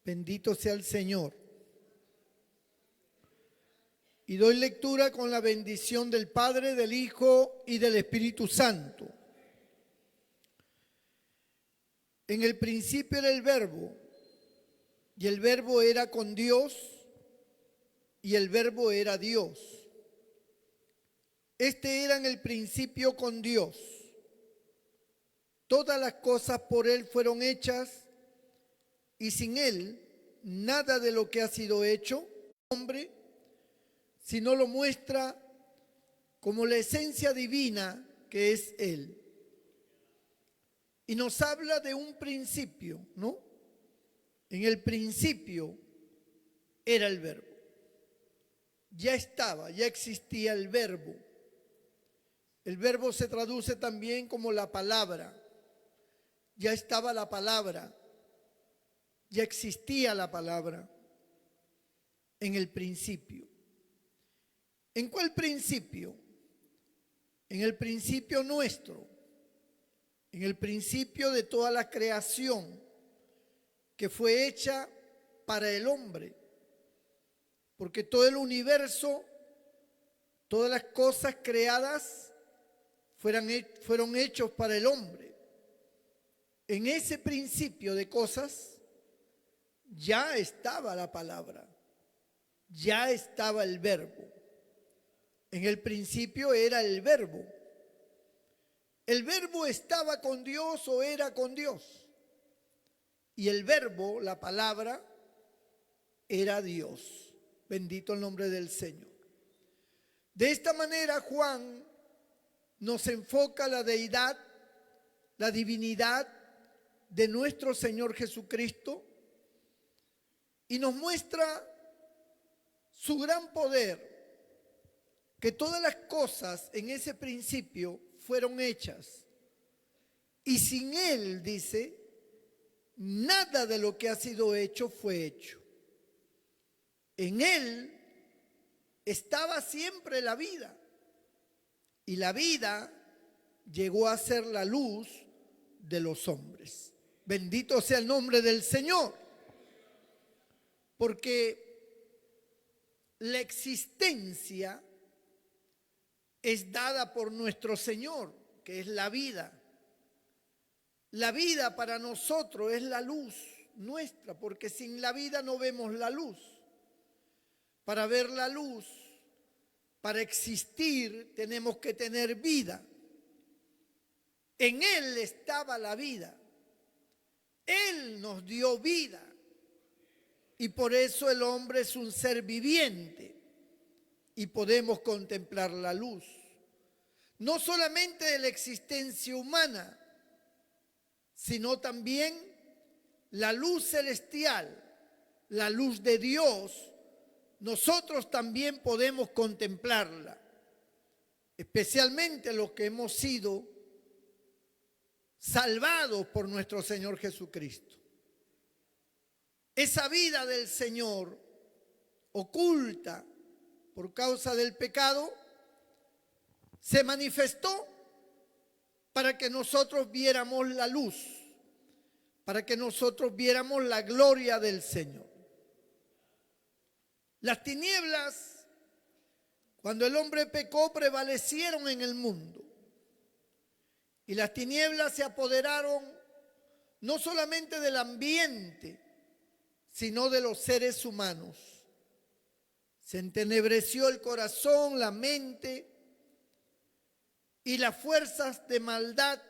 Bendito sea el Señor. Y doy lectura con la bendición del Padre, del Hijo y del Espíritu Santo. En el principio era el Verbo, y el Verbo era con Dios, y el Verbo era Dios. Este era en el principio con Dios. Todas las cosas por Él fueron hechas, y sin Él nada de lo que ha sido hecho, hombre, sino lo muestra como la esencia divina que es Él. Y nos habla de un principio, ¿no? En el principio era el Verbo. Ya estaba, ya existía el Verbo. El Verbo se traduce también como la palabra. Ya estaba la palabra. Ya existía la palabra en el principio. ¿En cuál principio? En el principio nuestro, en el principio de toda la creación que fue hecha para el hombre, porque todo el universo, todas las cosas creadas fueron hechos para el hombre. En ese principio de cosas ya estaba la palabra, ya estaba el Verbo. En el principio era el Verbo. El Verbo estaba con Dios o era con Dios. Y el Verbo, la palabra, era Dios. Bendito el nombre del Señor. De esta manera Juan nos enfoca la deidad, la divinidad de nuestro Señor Jesucristo y nos muestra su gran poder, que todas las cosas en ese principio fueron hechas. Y sin Él, dice, nada de lo que ha sido hecho fue hecho. En Él estaba siempre la vida. Y la vida llegó a ser la luz de los hombres. Bendito sea el nombre del Señor. Porque la existencia es dada por nuestro Señor, que es la vida. La vida para nosotros es la luz nuestra, porque sin la vida no vemos la luz. Para ver la luz, para existir, tenemos que tener vida. En Él estaba la vida. Él nos dio vida. Y por eso el hombre es un ser viviente. Y podemos contemplar la luz, no solamente de la existencia humana, sino también la luz celestial, la luz de Dios. Nosotros también podemos contemplarla, especialmente los que hemos sido salvados por nuestro Señor Jesucristo. Esa vida del Señor oculta por causa del pecado, se manifestó para que nosotros viéramos la luz, para que nosotros viéramos la gloria del Señor. Las tinieblas, cuando el hombre pecó, prevalecieron en el mundo. Y las tinieblas se apoderaron no solamente del ambiente, sino de los seres humanos. Se entenebreció el corazón, la mente, y las fuerzas de maldad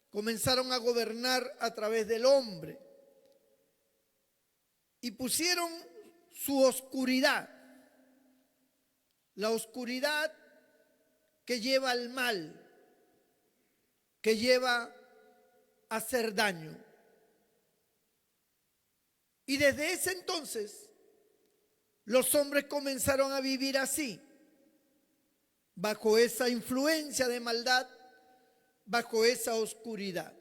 comenzaron a gobernar a través del hombre. Y pusieron su oscuridad, la oscuridad que lleva al mal, que lleva a hacer daño. Y desde ese entonces, los hombres comenzaron a vivir así, bajo esa influencia de maldad, bajo esa oscuridad.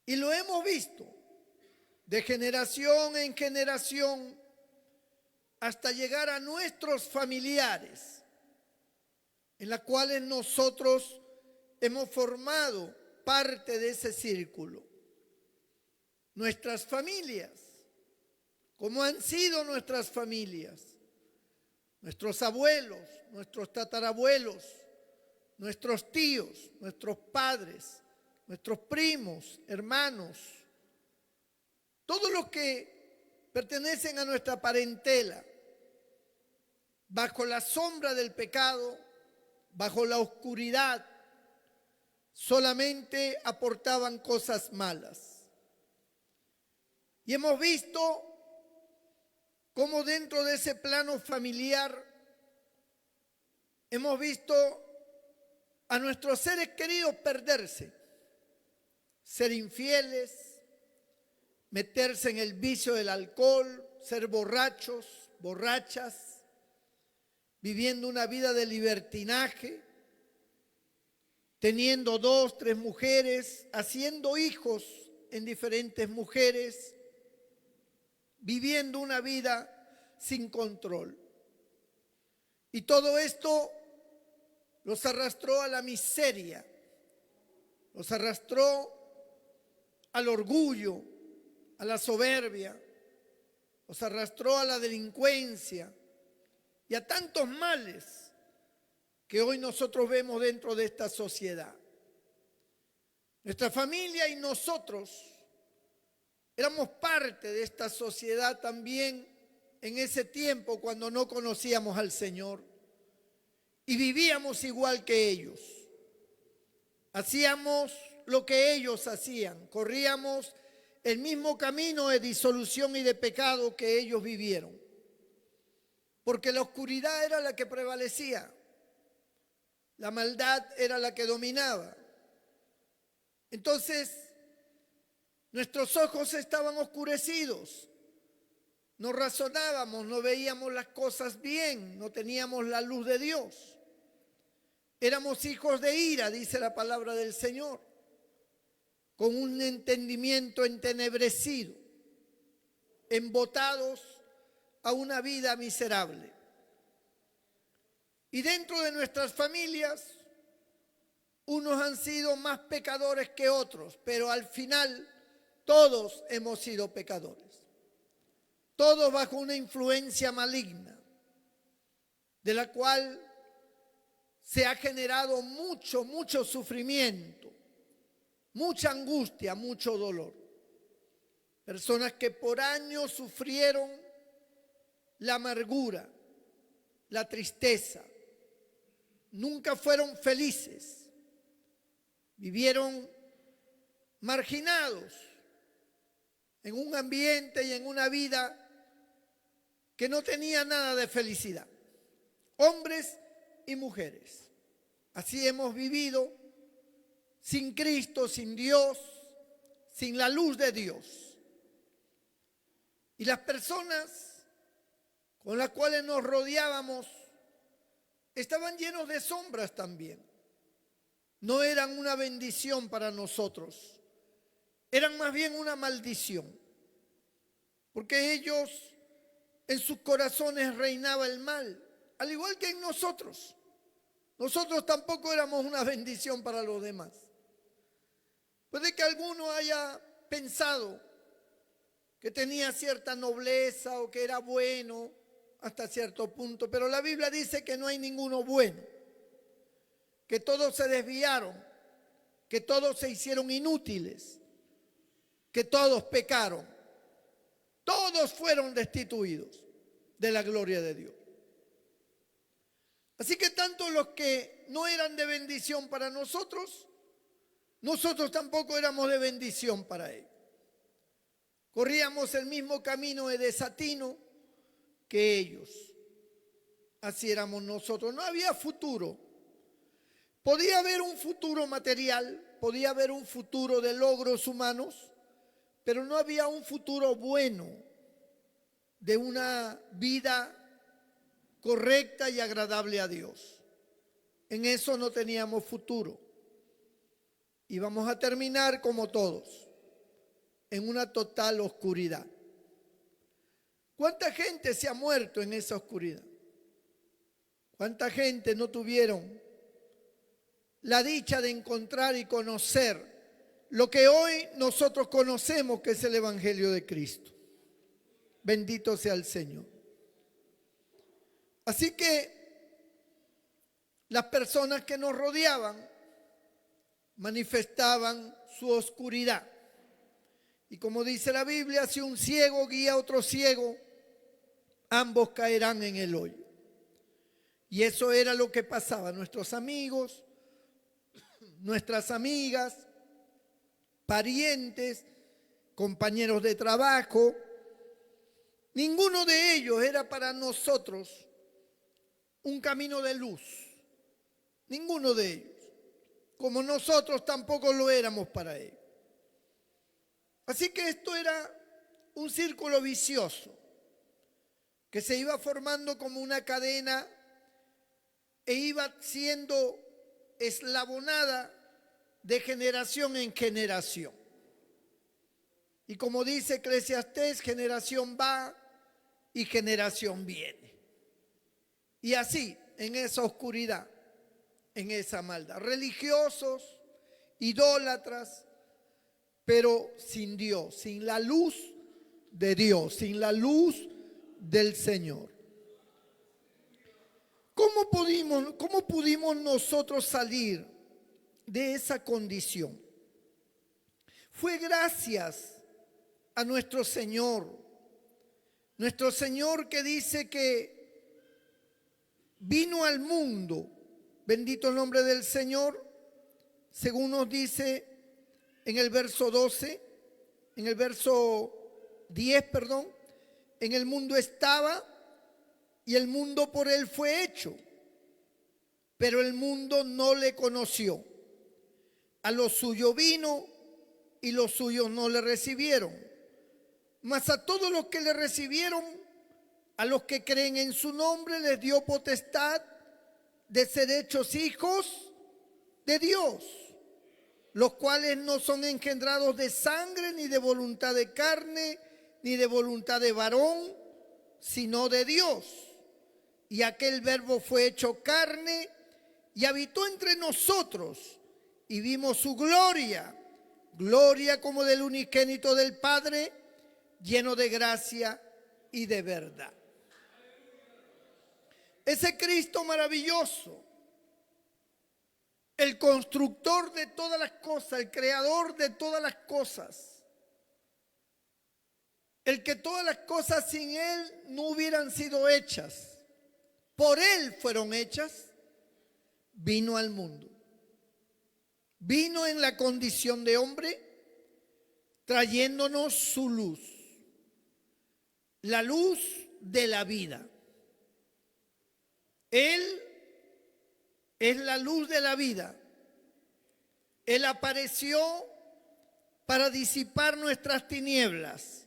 Y lo hemos visto de generación en generación hasta llegar a nuestros familiares, en las cuales nosotros hemos formado parte de ese círculo. nuestras familias, cómo han sido nuestras familias, nuestros abuelos, nuestros tatarabuelos, nuestros tíos, nuestros padres, nuestros primos, hermanos, todos los que pertenecen a nuestra parentela, bajo la sombra del pecado, bajo la oscuridad, solamente aportaban cosas malas. Y hemos visto cómo dentro de ese plano familiar hemos visto a nuestros seres queridos perderse, ser infieles, meterse en el vicio del alcohol, ser borrachos, borrachas, viviendo una vida de libertinaje, teniendo 2, 3 mujeres, haciendo hijos en diferentes mujeres, viviendo una vida sin control. Y todo esto los arrastró a la miseria, los arrastró al orgullo, a la soberbia, los arrastró a la delincuencia y a tantos males que hoy nosotros vemos dentro de esta sociedad. Nuestra familia y nosotros éramos parte de esta sociedad también en ese tiempo cuando no conocíamos al Señor y vivíamos igual que ellos. Hacíamos lo que ellos hacían, corríamos el mismo camino de disolución y de pecado que ellos vivieron, porque la oscuridad era la que prevalecía, la maldad era la que dominaba. Entonces, nuestros ojos estaban oscurecidos, no razonábamos, no veíamos las cosas bien, no teníamos la luz de Dios. Éramos hijos de ira, dice la palabra del Señor, con un entendimiento entenebrecido, embotados a una vida miserable. Y dentro de nuestras familias, unos han sido más pecadores que otros, pero al final todos hemos sido pecadores. Todos bajo una influencia maligna, de la cual se ha generado mucho sufrimiento, mucha angustia, mucho dolor. Personas que por años sufrieron la amargura, la tristeza, nunca fueron felices, vivieron marginados en un ambiente y en una vida que no tenía nada de felicidad. Hombres y mujeres. Así hemos vivido sin Cristo, sin Dios, sin la luz de Dios. Y las personas con las cuales nos rodeábamos estaban llenos de sombras también. No eran una bendición para nosotros, eran más bien una maldición, porque ellos en sus corazones reinaba el mal, al igual que en nosotros. Nosotros tampoco éramos una bendición para los demás. Puede que alguno haya pensado que tenía cierta nobleza o que era bueno hasta cierto punto, pero la Biblia dice que no hay ninguno bueno, que todos se desviaron, que todos se hicieron inútiles, que todos pecaron, todos fueron destituidos de la gloria de Dios. Así que tanto los que no eran de bendición para nosotros, nosotros tampoco éramos de bendición para ellos. Corríamos el mismo camino de desatino que ellos. Así éramos nosotros. No había futuro. Podía haber un futuro material, podía haber un futuro de logros humanos, pero no había un futuro bueno de una vida correcta y agradable a Dios. En eso no teníamos futuro. Y vamos a terminar como todos, en una total oscuridad. ¿Cuánta gente se ha muerto en esa oscuridad? ¿Cuánta gente no tuvieron la dicha de encontrar y conocer lo que hoy nosotros conocemos que es el Evangelio de Cristo. Bendito sea el Señor. Así que las personas que nos rodeaban manifestaban su oscuridad. Y como dice la Biblia, si un ciego guía a otro ciego, ambos caerán en el hoyo. Y eso era lo que pasaba. Nuestros amigos, nuestras amigas, parientes, compañeros de trabajo, ninguno de ellos era para nosotros un camino de luz. Ninguno de ellos. Como nosotros tampoco lo éramos para ellos. Así que esto era un círculo vicioso que se iba formando como una cadena e iba siendo eslabonada de generación en generación. Y como dice Eclesiastés, generación va y generación viene. Y así, en esa oscuridad, en esa maldad. Religiosos, idólatras, pero sin Dios, sin la luz de Dios, sin la luz del Señor. ¿Cómo pudimos nosotros salir de esa condición? Fue gracias a nuestro Señor que dice que vino al mundo, bendito el nombre del Señor, según nos dice en el verso 12, en el verso 10, perdón, en el mundo estaba y el mundo por él fue hecho, pero el mundo no le conoció. A lo suyo vino y los suyos no le recibieron. Mas a todos los que le recibieron, a los que creen en su nombre, les dio potestad de ser hechos hijos de Dios, los cuales no son engendrados de sangre, ni de voluntad de carne, ni de voluntad de varón, sino de Dios. Y aquel verbo fue hecho carne y habitó entre nosotros, y vimos su gloria, gloria como del unigénito del Padre, lleno de gracia y de verdad. Ese Cristo maravilloso, el constructor de todas las cosas, el creador de todas las cosas, el que todas las cosas sin Él no hubieran sido hechas, por Él fueron hechas, vino al mundo. Vino en la condición de hombre, trayéndonos su luz, la luz de la vida. Él es la luz de la vida. Él apareció para disipar nuestras tinieblas.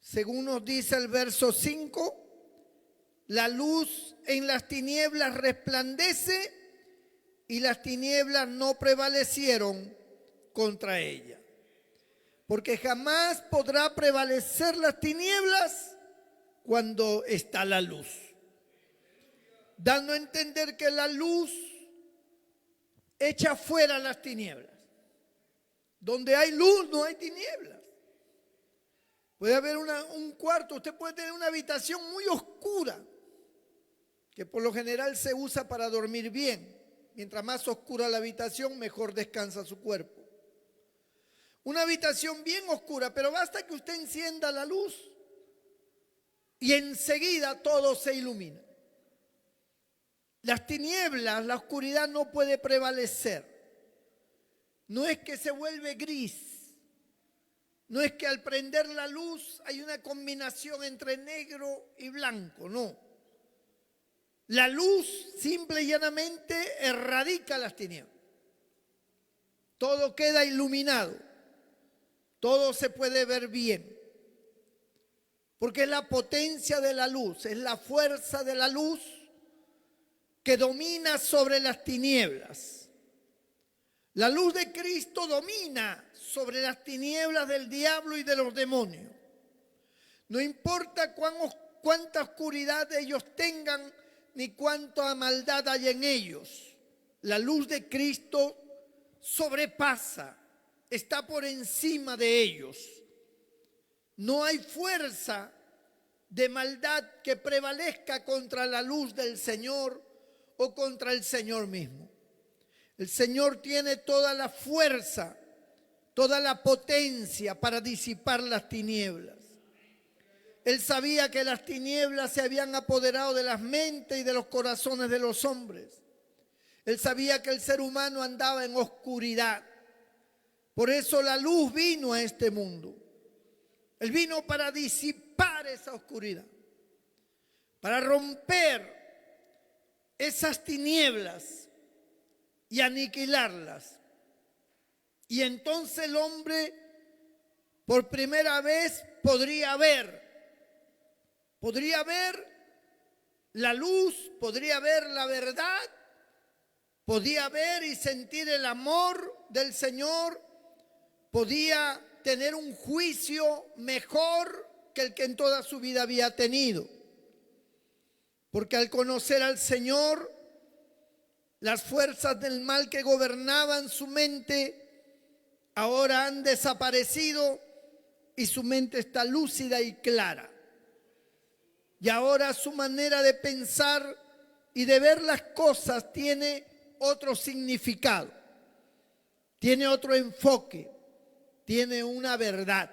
Según nos dice el verso 5, la luz en las tinieblas resplandece y las tinieblas no prevalecieron contra ella. Porque jamás podrá prevalecer las tinieblas cuando está la luz. Dando a entender que la luz echa fuera las tinieblas. Donde hay luz no hay tinieblas. Puede haber un cuarto, usted puede tener una habitación muy oscura, que por lo general se usa para dormir bien. Mientras más oscura la habitación, mejor descansa su cuerpo. Una habitación bien oscura, pero basta que usted encienda la luz y enseguida todo se ilumina. Las tinieblas, la oscuridad no puede prevalecer. No es que se vuelve gris. No es que al prender la luz hay una combinación entre negro y blanco, no. La luz simple y llanamente erradica las tinieblas. Todo queda iluminado. Todo se puede ver bien. Porque es la potencia de la luz, es la fuerza de la luz que domina sobre las tinieblas. La luz de Cristo domina sobre las tinieblas del diablo y de los demonios. No importa cuánta oscuridad ellos tengan, ni cuánta maldad hay en ellos. La luz de Cristo sobrepasa está por encima de ellos. No hay fuerza de maldad que prevalezca contra la luz del Señor o contra el Señor mismo. El Señor tiene toda la fuerza, toda la potencia para disipar las tinieblas. Él sabía que las tinieblas se habían apoderado de las mentes y de los corazones de los hombres. Él sabía que el ser humano andaba en oscuridad. Por eso la luz vino a este mundo. Él vino para disipar esa oscuridad, para romper esas tinieblas y aniquilarlas. Y entonces el hombre por primera vez podría ver la luz, podría ver la verdad, podía ver y sentir el amor del Señor, podía tener un juicio mejor que el que en toda su vida había tenido. Porque al conocer al Señor, las fuerzas del mal que gobernaban su mente ahora han desaparecido y su mente está lúcida y clara. Y ahora su manera de pensar y de ver las cosas tiene otro significado, tiene otro enfoque, tiene una verdad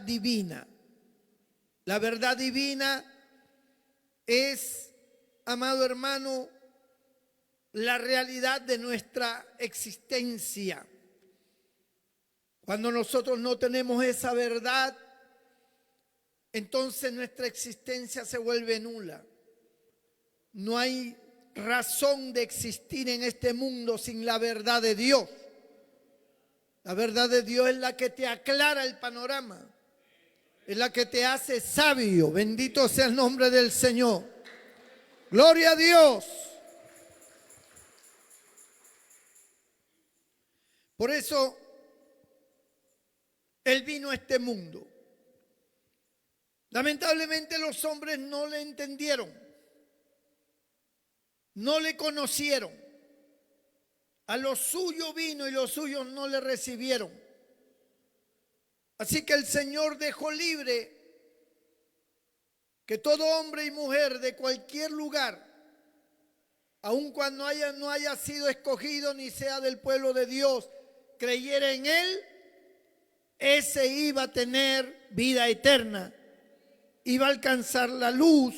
divina. La verdad divina es, amado hermano, la realidad de nuestra existencia. Cuando nosotros no tenemos esa verdad, entonces nuestra existencia se vuelve nula. No hay razón de existir en este mundo sin la verdad de Dios. La verdad de Dios es la que te aclara el panorama, es la que te hace sabio. Bendito sea el nombre del Señor. Gloria a Dios. Por eso Él vino a este mundo. Lamentablemente los hombres no le entendieron, no le conocieron. A lo suyo vino y los suyos no le recibieron. Así que el Señor dejó libre que todo hombre y mujer de cualquier lugar, aun cuando no haya sido escogido ni sea del pueblo de Dios, creyera en Él, ese iba a tener vida eterna, iba a alcanzar la luz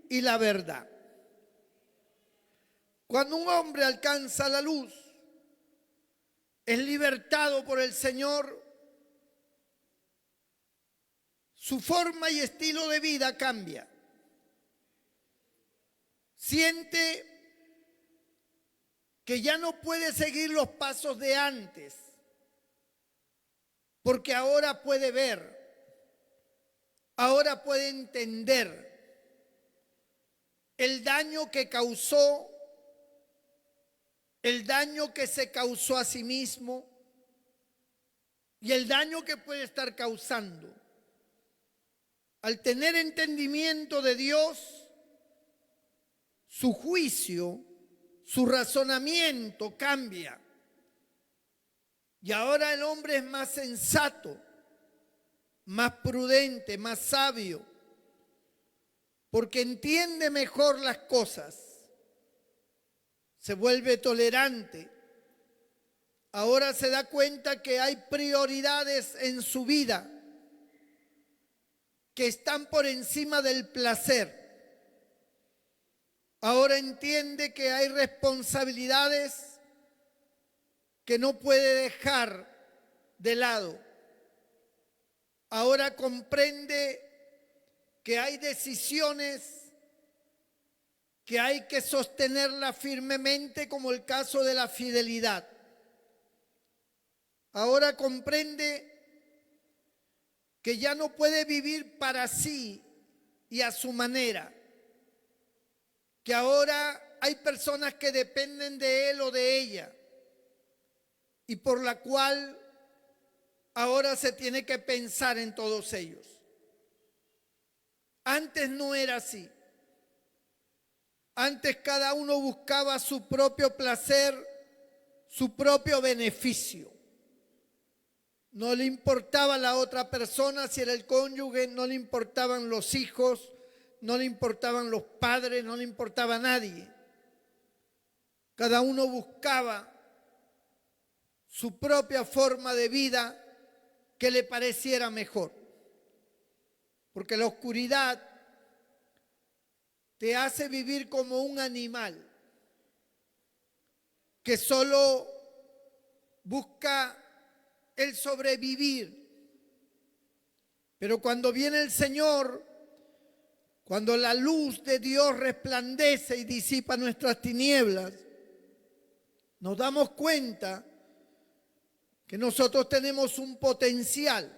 y la verdad. Cuando un hombre alcanza la luz, es libertado por el Señor, su forma y estilo de vida cambia. Siente que ya no puede seguir los pasos de antes, porque ahora puede ver, ahora puede entender el daño que causó, el daño que se causó a sí mismo y el daño que puede estar causando. Al tener entendimiento de Dios, su juicio, su razonamiento cambia. Y ahora el hombre es más sensato, más prudente, más sabio, porque entiende mejor las cosas. Se vuelve tolerante. Ahora se da cuenta que hay prioridades en su vida que están por encima del placer. Ahora entiende que hay responsabilidades que no puede dejar de lado. Ahora comprende que hay decisiones que hay que sostenerla firmemente, como el caso de la fidelidad. Ahora comprende que ya no puede vivir para sí y a su manera, que ahora hay personas que dependen de él o de ella y por la cual ahora se tiene que pensar en todos ellos. Antes no era así. Antes cada uno buscaba su propio placer, su propio beneficio. No le importaba la otra persona, si era el cónyuge, no le importaban los hijos, no le importaban los padres, no le importaba a nadie. Cada uno buscaba su propia forma de vida que le pareciera mejor. Porque la oscuridad te hace vivir como un animal que solo busca el sobrevivir. Pero cuando viene el Señor, cuando la luz de Dios resplandece y disipa nuestras tinieblas, nos damos cuenta que nosotros tenemos un potencial,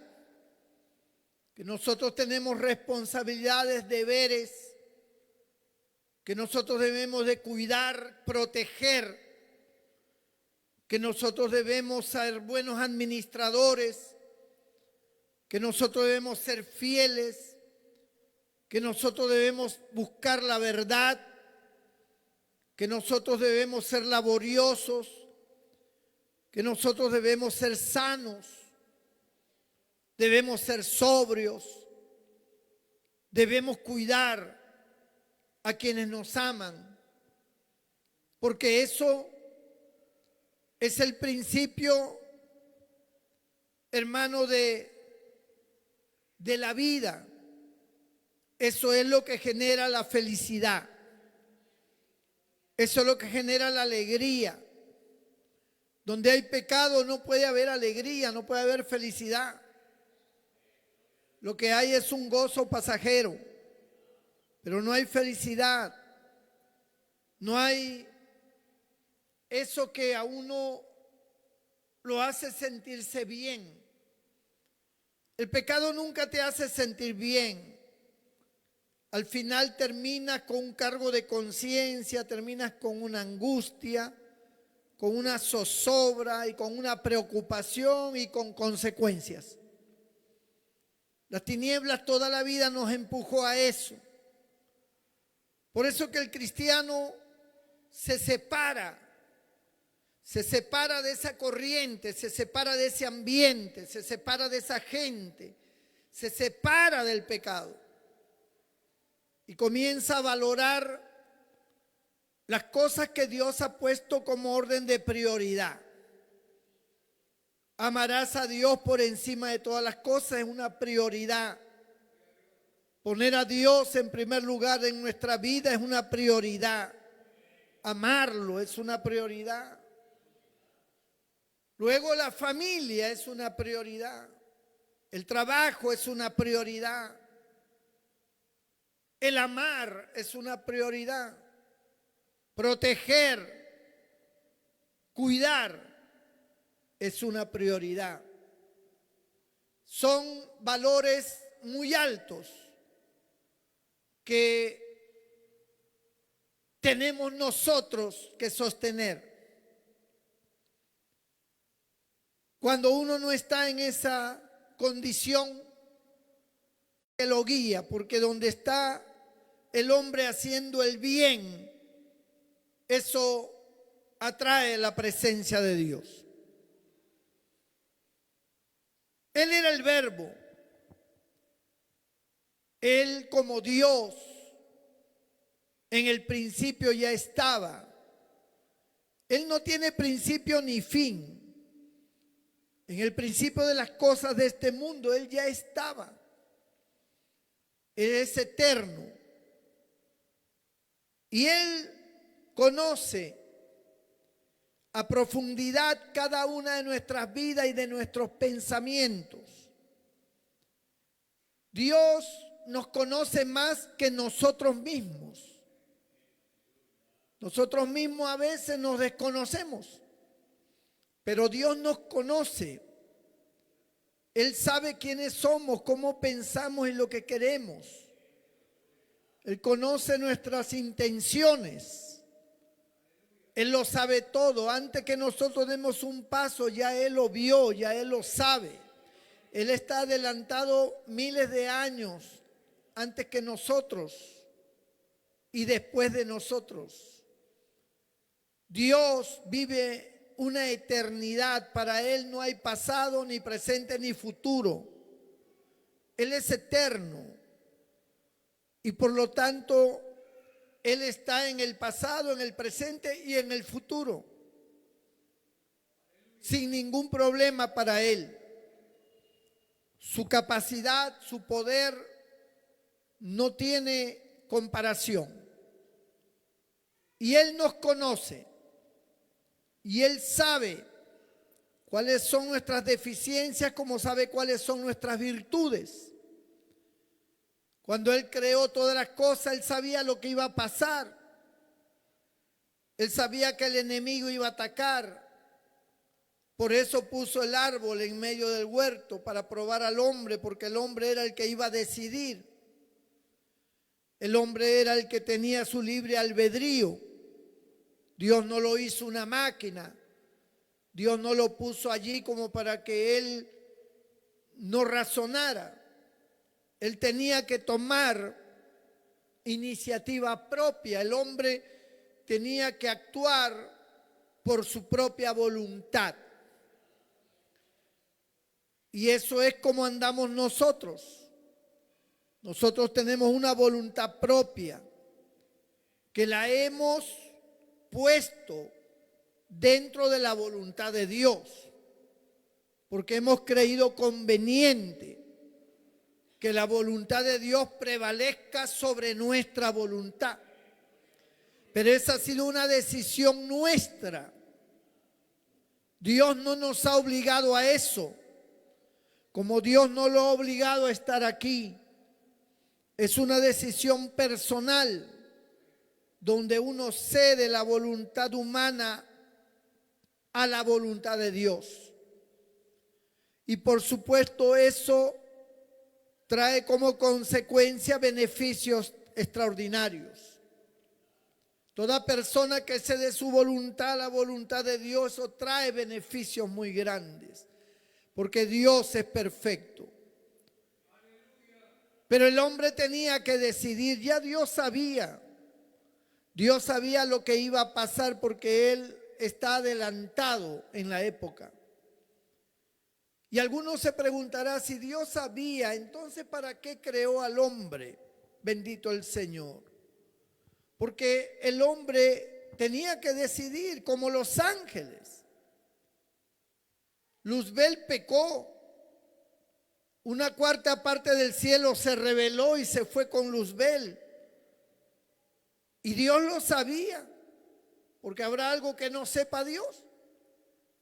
que nosotros tenemos responsabilidades, deberes, que nosotros debemos de cuidar, proteger, que nosotros debemos ser buenos administradores, que nosotros debemos ser fieles, que nosotros debemos buscar la verdad, que nosotros debemos ser laboriosos, que nosotros debemos ser sanos, debemos ser sobrios, debemos cuidar a quienes nos aman, porque eso es el principio, hermano, de la vida. Eso es lo que genera la felicidad. Eso es lo que genera la alegría. Donde hay pecado no puede haber alegría, no puede haber felicidad. Lo que hay es un gozo pasajero, pero no hay felicidad. No hay eso que a uno lo hace sentirse bien. El pecado nunca te hace sentir bien. Al final terminas con un cargo de conciencia, terminas con una angustia, con una zozobra y con una preocupación y con consecuencias. Las tinieblas toda la vida nos empujó a eso. Por eso que el cristiano se separa de esa corriente, se separa de ese ambiente, se separa de esa gente, se separa del pecado y comienza a valorar las cosas que Dios ha puesto como orden de prioridad. Amarás a Dios por encima de todas las cosas es una prioridad. Poner a Dios en primer lugar en nuestra vida es una prioridad. Amarlo es una prioridad. Luego la familia es una prioridad. El trabajo es una prioridad. El amar es una prioridad. Proteger, cuidar es una prioridad. Son valores muy altos que tenemos nosotros que sostener. Cuando uno no está en esa condición, que lo guía, porque donde está el hombre haciendo el bien, eso atrae la presencia de Dios. Él era el Verbo. Él como Dios en el principio ya estaba. Él no tiene principio ni fin. En el principio de las cosas de este mundo, Él ya estaba. Él es eterno. Y Él conoce a profundidad cada una de nuestras vidas y de nuestros pensamientos. Dios nos conoce más que nosotros mismos. Nosotros mismos a veces nos desconocemos, pero Dios nos conoce. Él sabe quiénes somos, cómo pensamos y lo que queremos. Él conoce nuestras intenciones. Él lo sabe todo. Antes que nosotros demos un paso, ya Él lo vio, ya Él lo sabe. Él está adelantado miles de años antes que nosotros y después de nosotros. Dios vive una eternidad. Para Él no hay pasado, ni presente, ni futuro. Él es eterno. Y por lo tanto, Él está en el pasado, en el presente y en el futuro. Sin ningún problema para Él. Su capacidad, su poder no tiene comparación. Y Él nos conoce. Y Él sabe cuáles son nuestras deficiencias, como sabe cuáles son nuestras virtudes. Cuando Él creó todas las cosas, Él sabía lo que iba a pasar. Él sabía que el enemigo iba a atacar. Por eso puso el árbol en medio del huerto, para probar al hombre, porque el hombre era el que iba a decidir. El hombre era el que tenía su libre albedrío. Dios no lo hizo una máquina. Dios no lo puso allí como para que él no razonara. Él tenía que tomar iniciativa propia. El hombre tenía que actuar por su propia voluntad. Y eso es como andamos nosotros. Nosotros tenemos una voluntad propia que la hemos puesto dentro de la voluntad de Dios, porque hemos creído conveniente que la voluntad de Dios prevalezca sobre nuestra voluntad. Pero esa ha sido una decisión nuestra. Dios no nos ha obligado a eso, como Dios no lo ha obligado a estar aquí. Es una decisión personal, donde uno cede la voluntad humana a la voluntad de Dios. Y por supuesto eso trae como consecuencia beneficios extraordinarios. Toda persona que cede su voluntad a la voluntad de Dios, eso trae beneficios muy grandes, porque Dios es perfecto. Pero el hombre tenía que decidir. Ya Dios sabía lo que iba a pasar, porque Él está adelantado en la época. Y algunos se preguntarán, si Dios sabía, entonces ¿para qué creó al hombre? Bendito el Señor. Porque el hombre tenía que decidir, como los ángeles. Luzbel pecó. Una cuarta parte del cielo se rebeló y se fue con Luzbel. Y Dios lo sabía, porque habrá algo que no sepa Dios.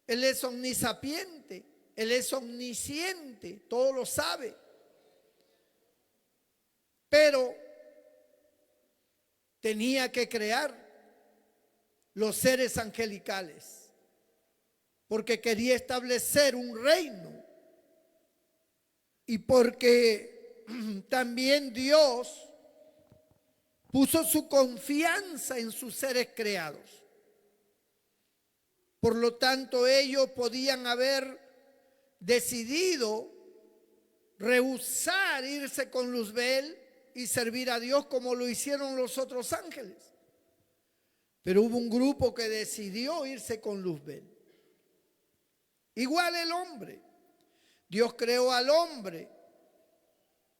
Él es omnisapiente, Él es omnisciente, todo lo sabe. Pero tenía que crear los seres angelicales, porque quería establecer un reino. Y porque también Dios puso su confianza en sus seres creados. Por lo tanto, ellos podían haber decidido rehusar irse con Luzbel y servir a Dios como lo hicieron los otros ángeles. Pero hubo un grupo que decidió irse con Luzbel. Igual el hombre. Dios creó al hombre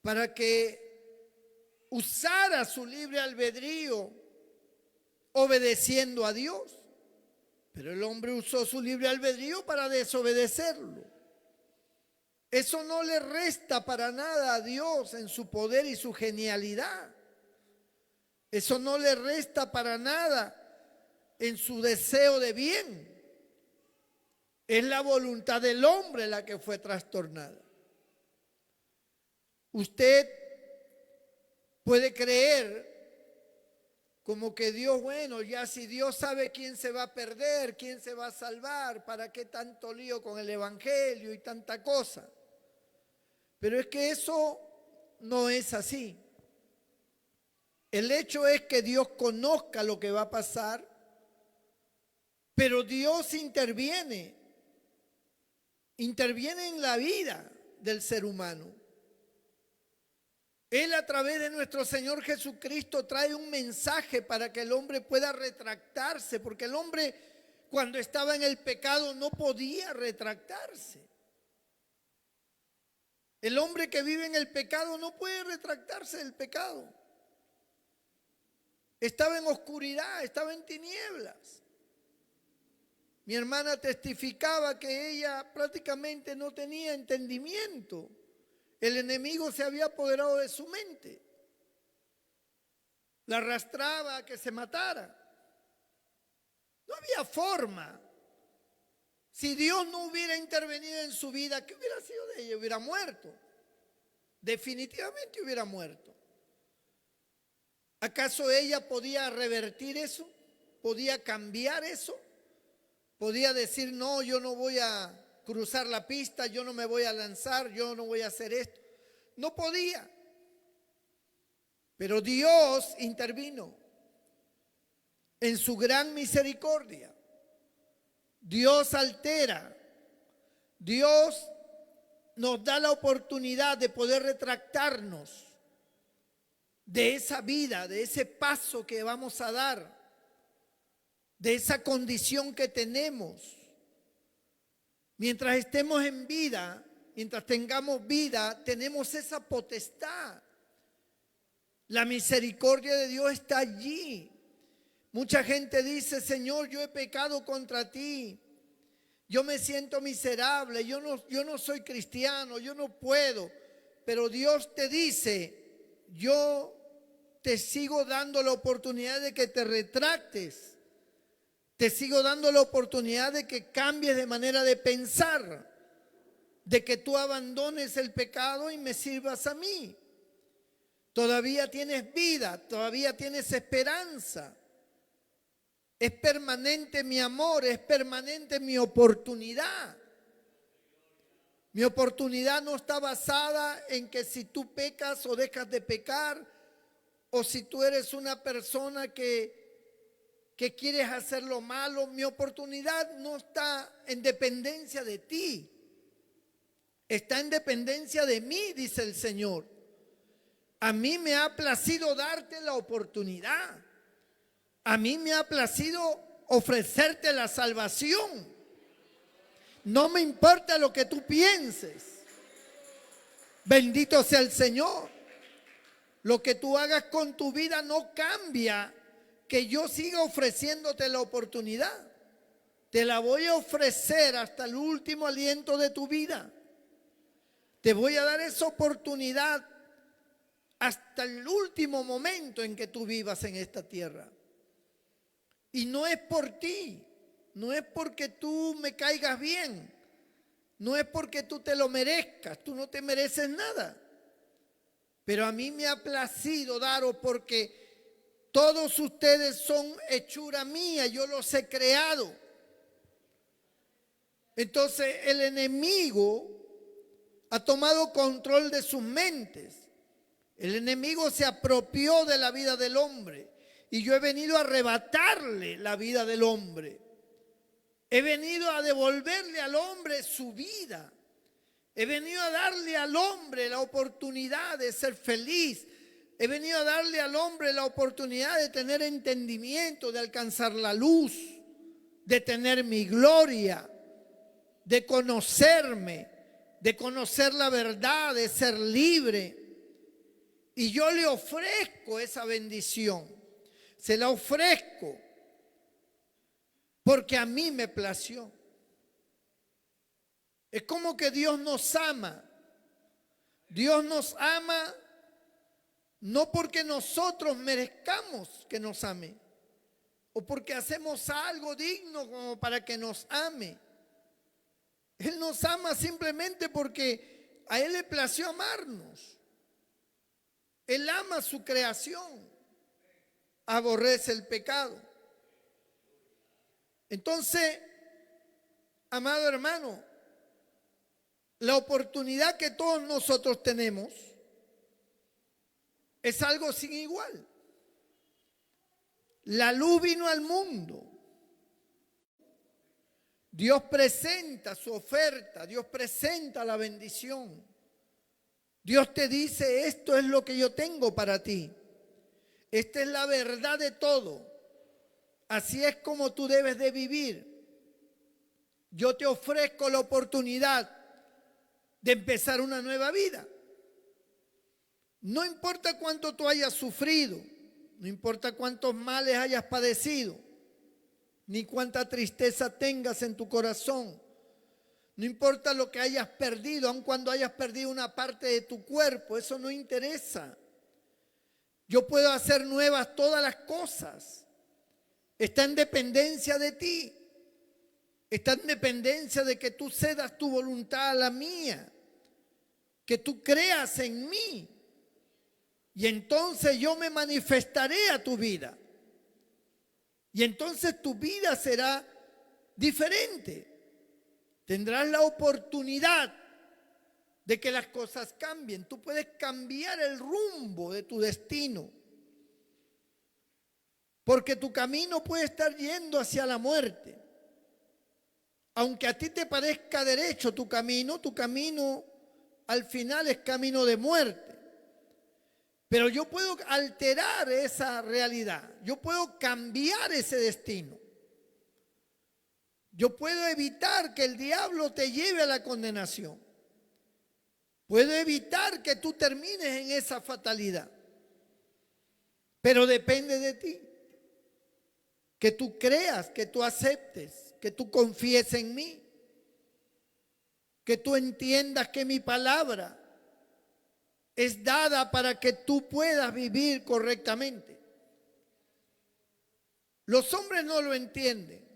para que usara su libre albedrío obedeciendo a Dios. Pero el hombre usó su libre albedrío para desobedecerlo. Eso no le resta para nada a Dios en su poder y su genialidad. Eso no le resta para nada en su deseo de bien. Es la voluntad del hombre la que fue trastornada. Usted puede creer como que Dios, bueno, ya si Dios sabe quién se va a perder, quién se va a salvar, ¿para qué tanto lío con el evangelio y tanta cosa? Pero es que eso no es así. El hecho es que Dios conozca lo que va a pasar, pero Dios interviene en la vida del ser humano. Él, a través de nuestro Señor Jesucristo, trae un mensaje para que el hombre pueda retractarse, porque el hombre, cuando estaba en el pecado no podía retractarse. El hombre que vive en el pecado no puede retractarse del pecado. Estaba en oscuridad, estaba en tinieblas. Mi hermana testificaba que ella prácticamente no tenía entendimiento. El enemigo se había apoderado de su mente. La arrastraba a que se matara. No había forma. Si Dios no hubiera intervenido en su vida, ¿qué hubiera sido de ella? Hubiera muerto. Definitivamente hubiera muerto. ¿Acaso ella podía revertir eso? ¿Podía cambiar eso? ¿Podía decir, no, yo no voy a cruzar la pista, yo no me voy a lanzar, yo no voy a hacer esto? No podía. Pero Dios intervino en su gran misericordia. Dios altera. Dios nos da la oportunidad de poder retractarnos de esa vida, de ese paso que vamos a dar, de esa condición que tenemos. Mientras estemos en vida, mientras tengamos vida, tenemos esa potestad. La misericordia de Dios está allí. Mucha gente dice, Señor, yo he pecado contra ti. Yo me siento miserable, yo no soy cristiano, yo no puedo. Pero Dios te dice, yo te sigo dando la oportunidad de que te retractes. Te sigo dando la oportunidad de que cambies de manera de pensar, de que tú abandones el pecado y me sirvas a mí. Todavía tienes vida, todavía tienes esperanza. Es permanente mi amor, es permanente mi oportunidad. Mi oportunidad no está basada en que si tú pecas o dejas de pecar, o si tú eres una persona que quieres hacer lo malo. Mi oportunidad no está en dependencia de ti, está en dependencia de mí, dice el Señor. A mí me ha placido darte la oportunidad. A mí me ha placido ofrecerte la salvación. No me importa lo que tú pienses. Bendito sea el Señor. Lo que tú hagas con tu vida no cambia que yo siga ofreciéndote la oportunidad. Te la voy a ofrecer hasta el último aliento de tu vida. Te voy a dar esa oportunidad hasta el último momento en que tú vivas en esta tierra. Y no es por ti, no es porque tú me caigas bien, no es porque tú te lo merezcas, tú no te mereces nada. Pero a mí me ha placido daros porque todos ustedes son hechura mía, yo los he creado. Entonces el enemigo ha tomado control de sus mentes. El enemigo se apropió de la vida del hombre y yo he venido a arrebatarle la vida del hombre. He venido a devolverle al hombre su vida. He venido a darle al hombre la oportunidad de ser feliz. He venido a darle al hombre la oportunidad de tener entendimiento, de alcanzar la luz, de tener mi gloria, de conocerme, de conocer la verdad, de ser libre. Y yo le ofrezco esa bendición. Se la ofrezco porque a mí me plació. Es como que Dios nos ama. Dios nos ama no porque nosotros merezcamos que nos ame o porque hacemos algo digno como para que nos ame. Él nos ama simplemente porque a Él le plació amarnos. Él ama su creación, aborrece el pecado. Entonces, amado hermano, la oportunidad que todos nosotros tenemos es algo sin igual. La luz vino al mundo. Dios presenta su oferta, Dios presenta la bendición. Dios te dice, esto es lo que yo tengo para ti. Esta es la verdad de todo. Así es como tú debes de vivir. Yo te ofrezco la oportunidad de empezar una nueva vida. No importa cuánto tú hayas sufrido, no importa cuántos males hayas padecido, ni cuánta tristeza tengas en tu corazón, no importa lo que hayas perdido, aun cuando hayas perdido una parte de tu cuerpo, eso no interesa. Yo puedo hacer nuevas todas las cosas. Está en dependencia de ti. Está en dependencia de que tú cedas tu voluntad a la mía, que tú creas en mí. Y entonces yo me manifestaré a tu vida. Y entonces tu vida será diferente. Tendrás la oportunidad de que las cosas cambien. Tú puedes cambiar el rumbo de tu destino. Porque tu camino puede estar yendo hacia la muerte. Aunque a ti te parezca derecho tu camino al final es camino de muerte. Pero yo puedo alterar esa realidad. Yo puedo cambiar ese destino. Yo puedo evitar que el diablo te lleve a la condenación. Puedo evitar que tú termines en esa fatalidad. Pero depende de ti. Que tú creas, que tú aceptes, que tú confíes en mí. Que tú entiendas que mi palabra es dada para que tú puedas vivir correctamente. Los hombres no lo entienden.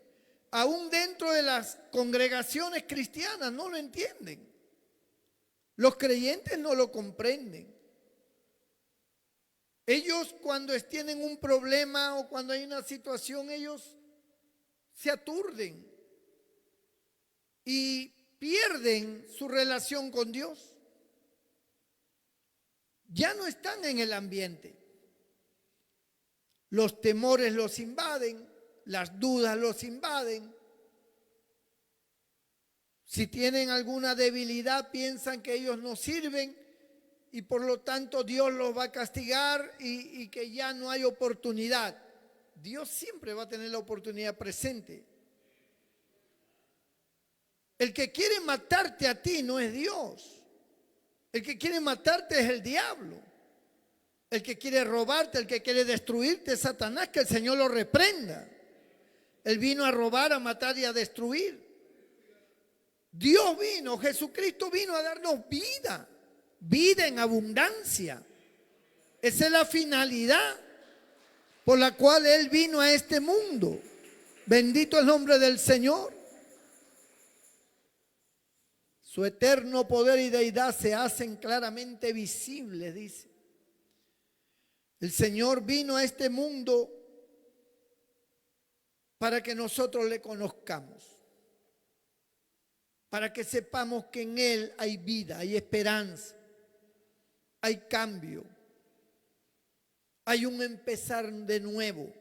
Aún dentro de las congregaciones cristianas no lo entienden. Los creyentes no lo comprenden. Ellos cuando tienen un problema o cuando hay una situación, ellos se aturden y pierden su relación con Dios. Ya no están en el ambiente. Los temores los invaden, las dudas los invaden. Si tienen alguna debilidad, piensan que ellos no sirven y por lo tanto Dios los va a castigar y que ya no hay oportunidad. Dios siempre va a tener la oportunidad presente. El que quiere matarte a ti no es Dios. El que quiere matarte es el diablo. El que quiere robarte, el que quiere destruirte es Satanás, que el Señor lo reprenda. Él vino a robar, a matar y a destruir. Dios vino, Jesucristo vino a darnos vida, vida en abundancia. Esa es la finalidad por la cual Él vino a este mundo. Bendito el nombre del Señor. Su eterno poder y deidad se hacen claramente visibles, dice. El Señor vino a este mundo para que nosotros le conozcamos, para que sepamos que en Él hay vida, hay esperanza, hay cambio, hay un empezar de nuevo,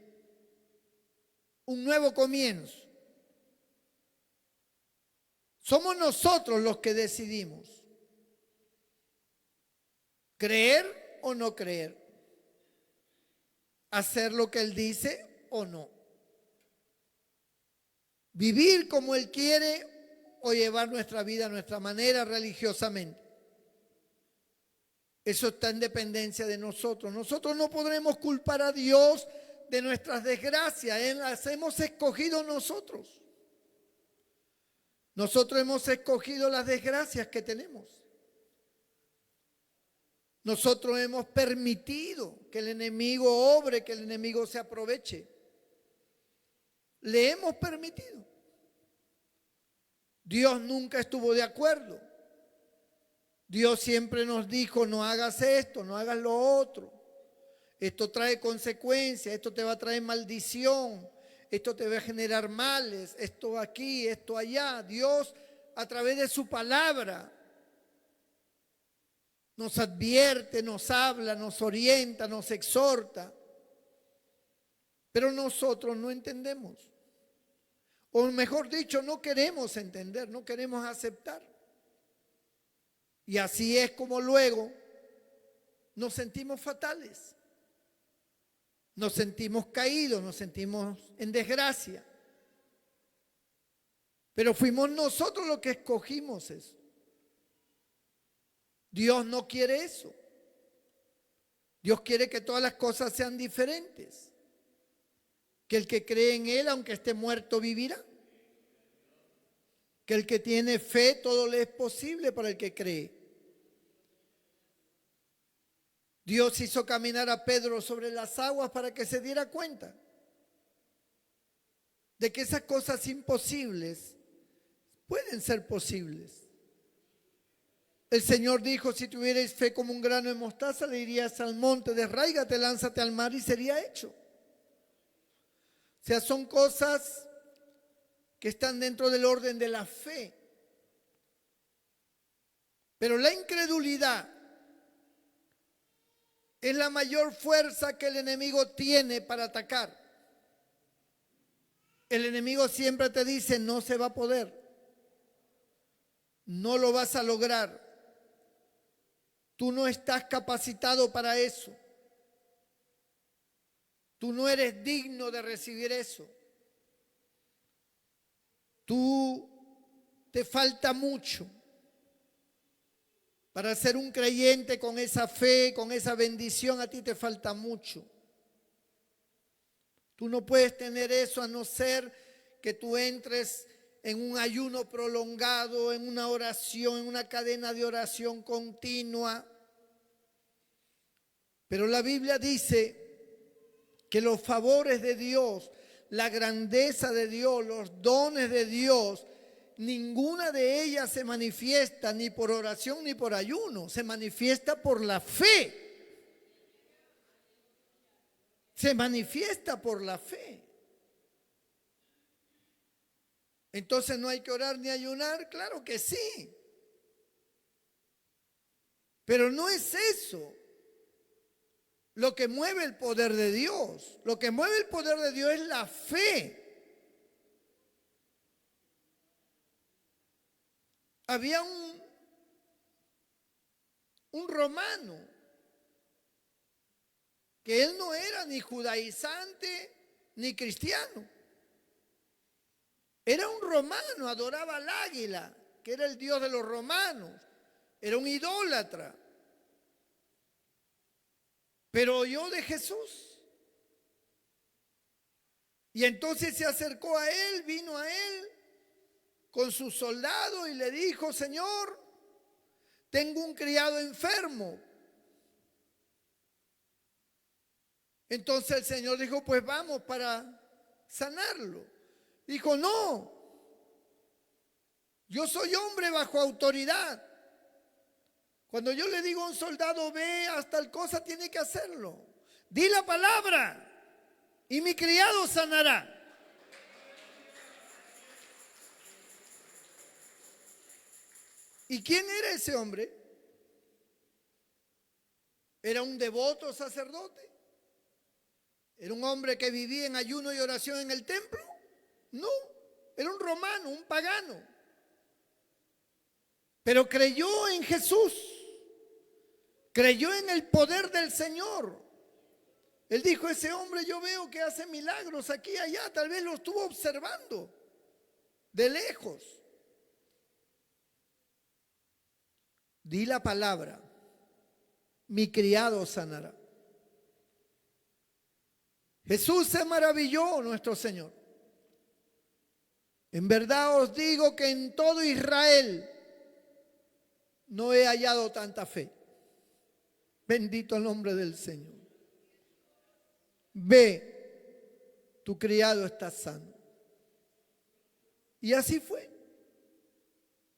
un nuevo comienzo. Somos nosotros los que decidimos creer o no creer, hacer lo que Él dice o no, vivir como Él quiere o llevar nuestra vida a nuestra manera religiosamente. Eso está en dependencia de nosotros. Nosotros no podremos culpar a Dios de nuestras desgracias. Él las hemos escogido nosotros. Nosotros hemos escogido las desgracias que tenemos. Nosotros hemos permitido que el enemigo obre, que el enemigo se aproveche. Le hemos permitido. Dios nunca estuvo de acuerdo. Dios siempre nos dijo, no hagas esto, no hagas lo otro. Esto trae consecuencias, esto te va a traer maldición, esto te va a generar males, esto aquí, esto allá. Dios, a través de su palabra, nos advierte, nos habla, nos orienta, nos exhorta. Pero nosotros no entendemos. O mejor dicho, no queremos entender, no queremos aceptar. Y así es como luego nos sentimos fatales. Nos sentimos caídos, nos sentimos en desgracia. Pero fuimos nosotros los que escogimos eso. Dios no quiere eso. Dios quiere que todas las cosas sean diferentes. Que el que cree en Él, aunque esté muerto, vivirá. Que el que tiene fe, todo le es posible para el que cree. Dios hizo caminar a Pedro sobre las aguas para que se diera cuenta de que esas cosas imposibles pueden ser posibles. El Señor dijo, si tuvierais fe como un grano de mostaza, le dirías al monte, desráigate, lánzate al mar y sería hecho. O sea, son cosas que están dentro del orden de la fe. Pero la incredulidad es la mayor fuerza que el enemigo tiene para atacar. El enemigo siempre te dice, no se va a poder, no lo vas a lograr, tú no estás capacitado para eso, tú no eres digno de recibir eso, tú te falta mucho para ser un creyente con esa fe, con esa bendición, a ti te falta mucho. Tú no puedes tener eso a no ser que tú entres en un ayuno prolongado, en una oración, en una cadena de oración continua. Pero la Biblia dice que los favores de Dios, la grandeza de Dios, los dones de Dios, ninguna de ellas se manifiesta ni por oración ni por ayuno, se manifiesta por la fe. Se manifiesta por la fe. Entonces no hay que orar ni ayunar, claro que sí. Pero no es eso lo que mueve el poder de Dios. Lo que mueve el poder de Dios es la fe. Había un romano que él no era ni judaizante ni cristiano. Era un romano, adoraba al águila, que era el dios de los romanos. Era un idólatra. Pero oyó de Jesús. Y entonces se acercó a él, vino a él con sus soldados y le dijo, Señor, tengo un criado enfermo. Entonces el Señor dijo, pues vamos para sanarlo. Dijo, no, yo soy hombre bajo autoridad. Cuando yo le digo a un soldado, ve hasta tal cosa, tiene que hacerlo. Di la palabra y mi criado sanará. ¿Y quién era ese hombre? ¿Era un devoto sacerdote? ¿Era un hombre que vivía en ayuno y oración en el templo? No, era un romano, un pagano. Pero creyó en Jesús, creyó en el poder del Señor. Él dijo, ese hombre yo veo que hace milagros aquí y allá, tal vez lo estuvo observando de lejos. Di la palabra, mi criado sanará. Jesús se maravilló, nuestro Señor. En verdad os digo que en todo Israel no he hallado tanta fe. Bendito el nombre del Señor. Ve, tu criado está sano. Y así fue.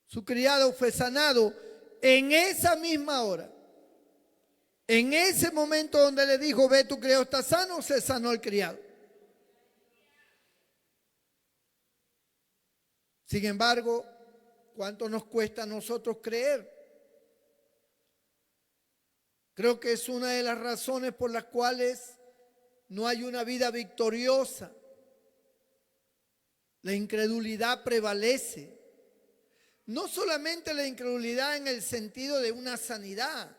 Su criado fue sanado en esa misma hora. En ese momento donde le dijo, ve, tu criado está sano, se sanó el criado. Sin embargo, ¿cuánto nos cuesta a nosotros creer? Creo que es una de las razones por las cuales no hay una vida victoriosa. La incredulidad prevalece. No solamente la incredulidad en el sentido de una sanidad,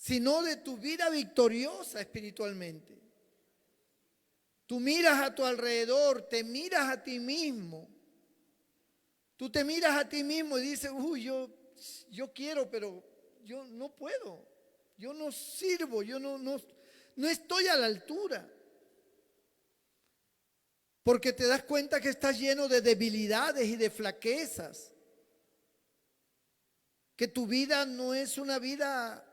sino de tu vida victoriosa espiritualmente. Tú miras a tu alrededor, te miras a ti mismo Tú te miras a ti mismo y dices, uy, yo quiero, pero yo no puedo. Yo no sirvo, yo no estoy a la altura. Porque te das cuenta que estás lleno de debilidades y de flaquezas. Que tu vida no es una vida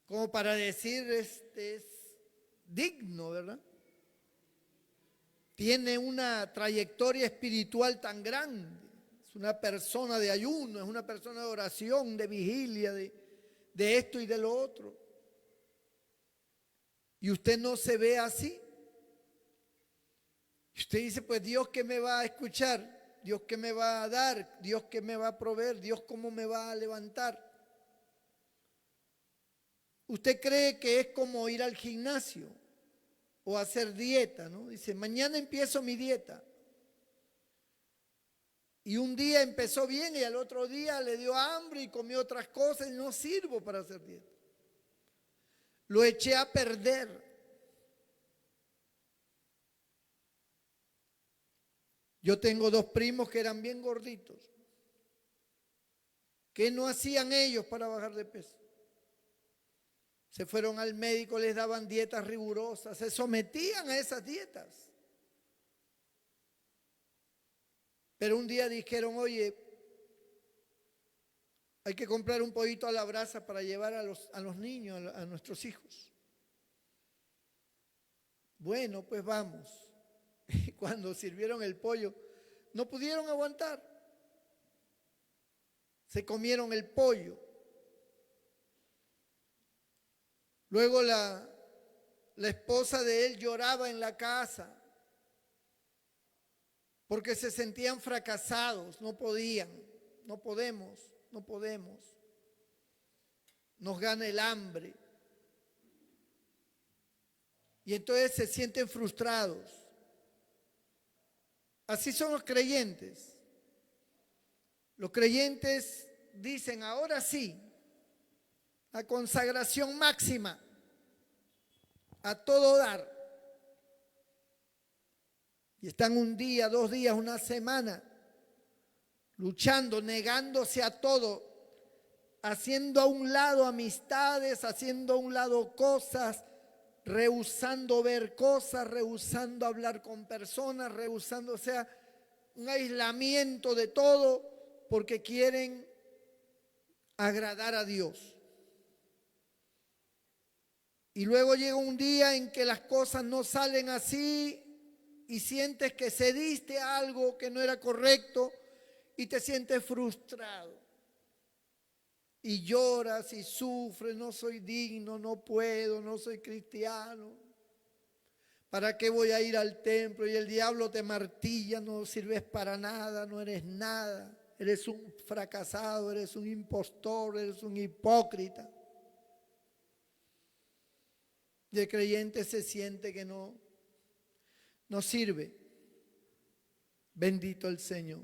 como para decir, es digno, ¿verdad? Tiene una trayectoria espiritual tan grande. Es una persona de ayuno, es una persona de oración, de vigilia, de esto y de lo otro. Y usted no se ve así. Y usted dice, pues Dios que me va a escuchar, Dios que me va a dar, Dios que me va a proveer, Dios cómo me va a levantar. Usted cree que es como ir al gimnasio o hacer dieta, ¿no? Dice, mañana empiezo mi dieta. Y un día empezó bien y al otro día le dio hambre y comió otras cosas y no sirvo para hacer dieta. Lo eché a perder. Yo tengo 2 primos que eran bien gorditos. ¿Qué no hacían ellos para bajar de peso? Se fueron al médico, les daban dietas rigurosas, se sometían a esas dietas. Pero un día dijeron, oye, hay que comprar un pollito a la brasa para llevar a los niños, a nuestros hijos. Bueno, pues vamos. Y cuando sirvieron el pollo, no pudieron aguantar. Se comieron el pollo. Luego la esposa de él lloraba en la casa porque se sentían fracasados, no podían, no podemos. Nos gana el hambre. Y entonces se sienten frustrados. Así son los creyentes. Los creyentes dicen, ahora sí, a consagración máxima, a todo dar. Y están un día, 2 días, una semana, luchando, negándose a todo, haciendo a un lado amistades, haciendo a un lado cosas, rehusando ver cosas, rehusando hablar con personas, rehusando, o sea, un aislamiento de todo porque quieren agradar a Dios. Y luego llega un día en que las cosas no salen así y sientes que cediste a algo que no era correcto y te sientes frustrado. Y lloras y sufres, no soy digno, no puedo, no soy cristiano. ¿Para qué voy a ir al templo? Y el diablo te martilla, no sirves para nada, no eres nada. Eres un fracasado, eres un impostor, eres un hipócrita. Y el creyente se siente que no sirve. Bendito el Señor.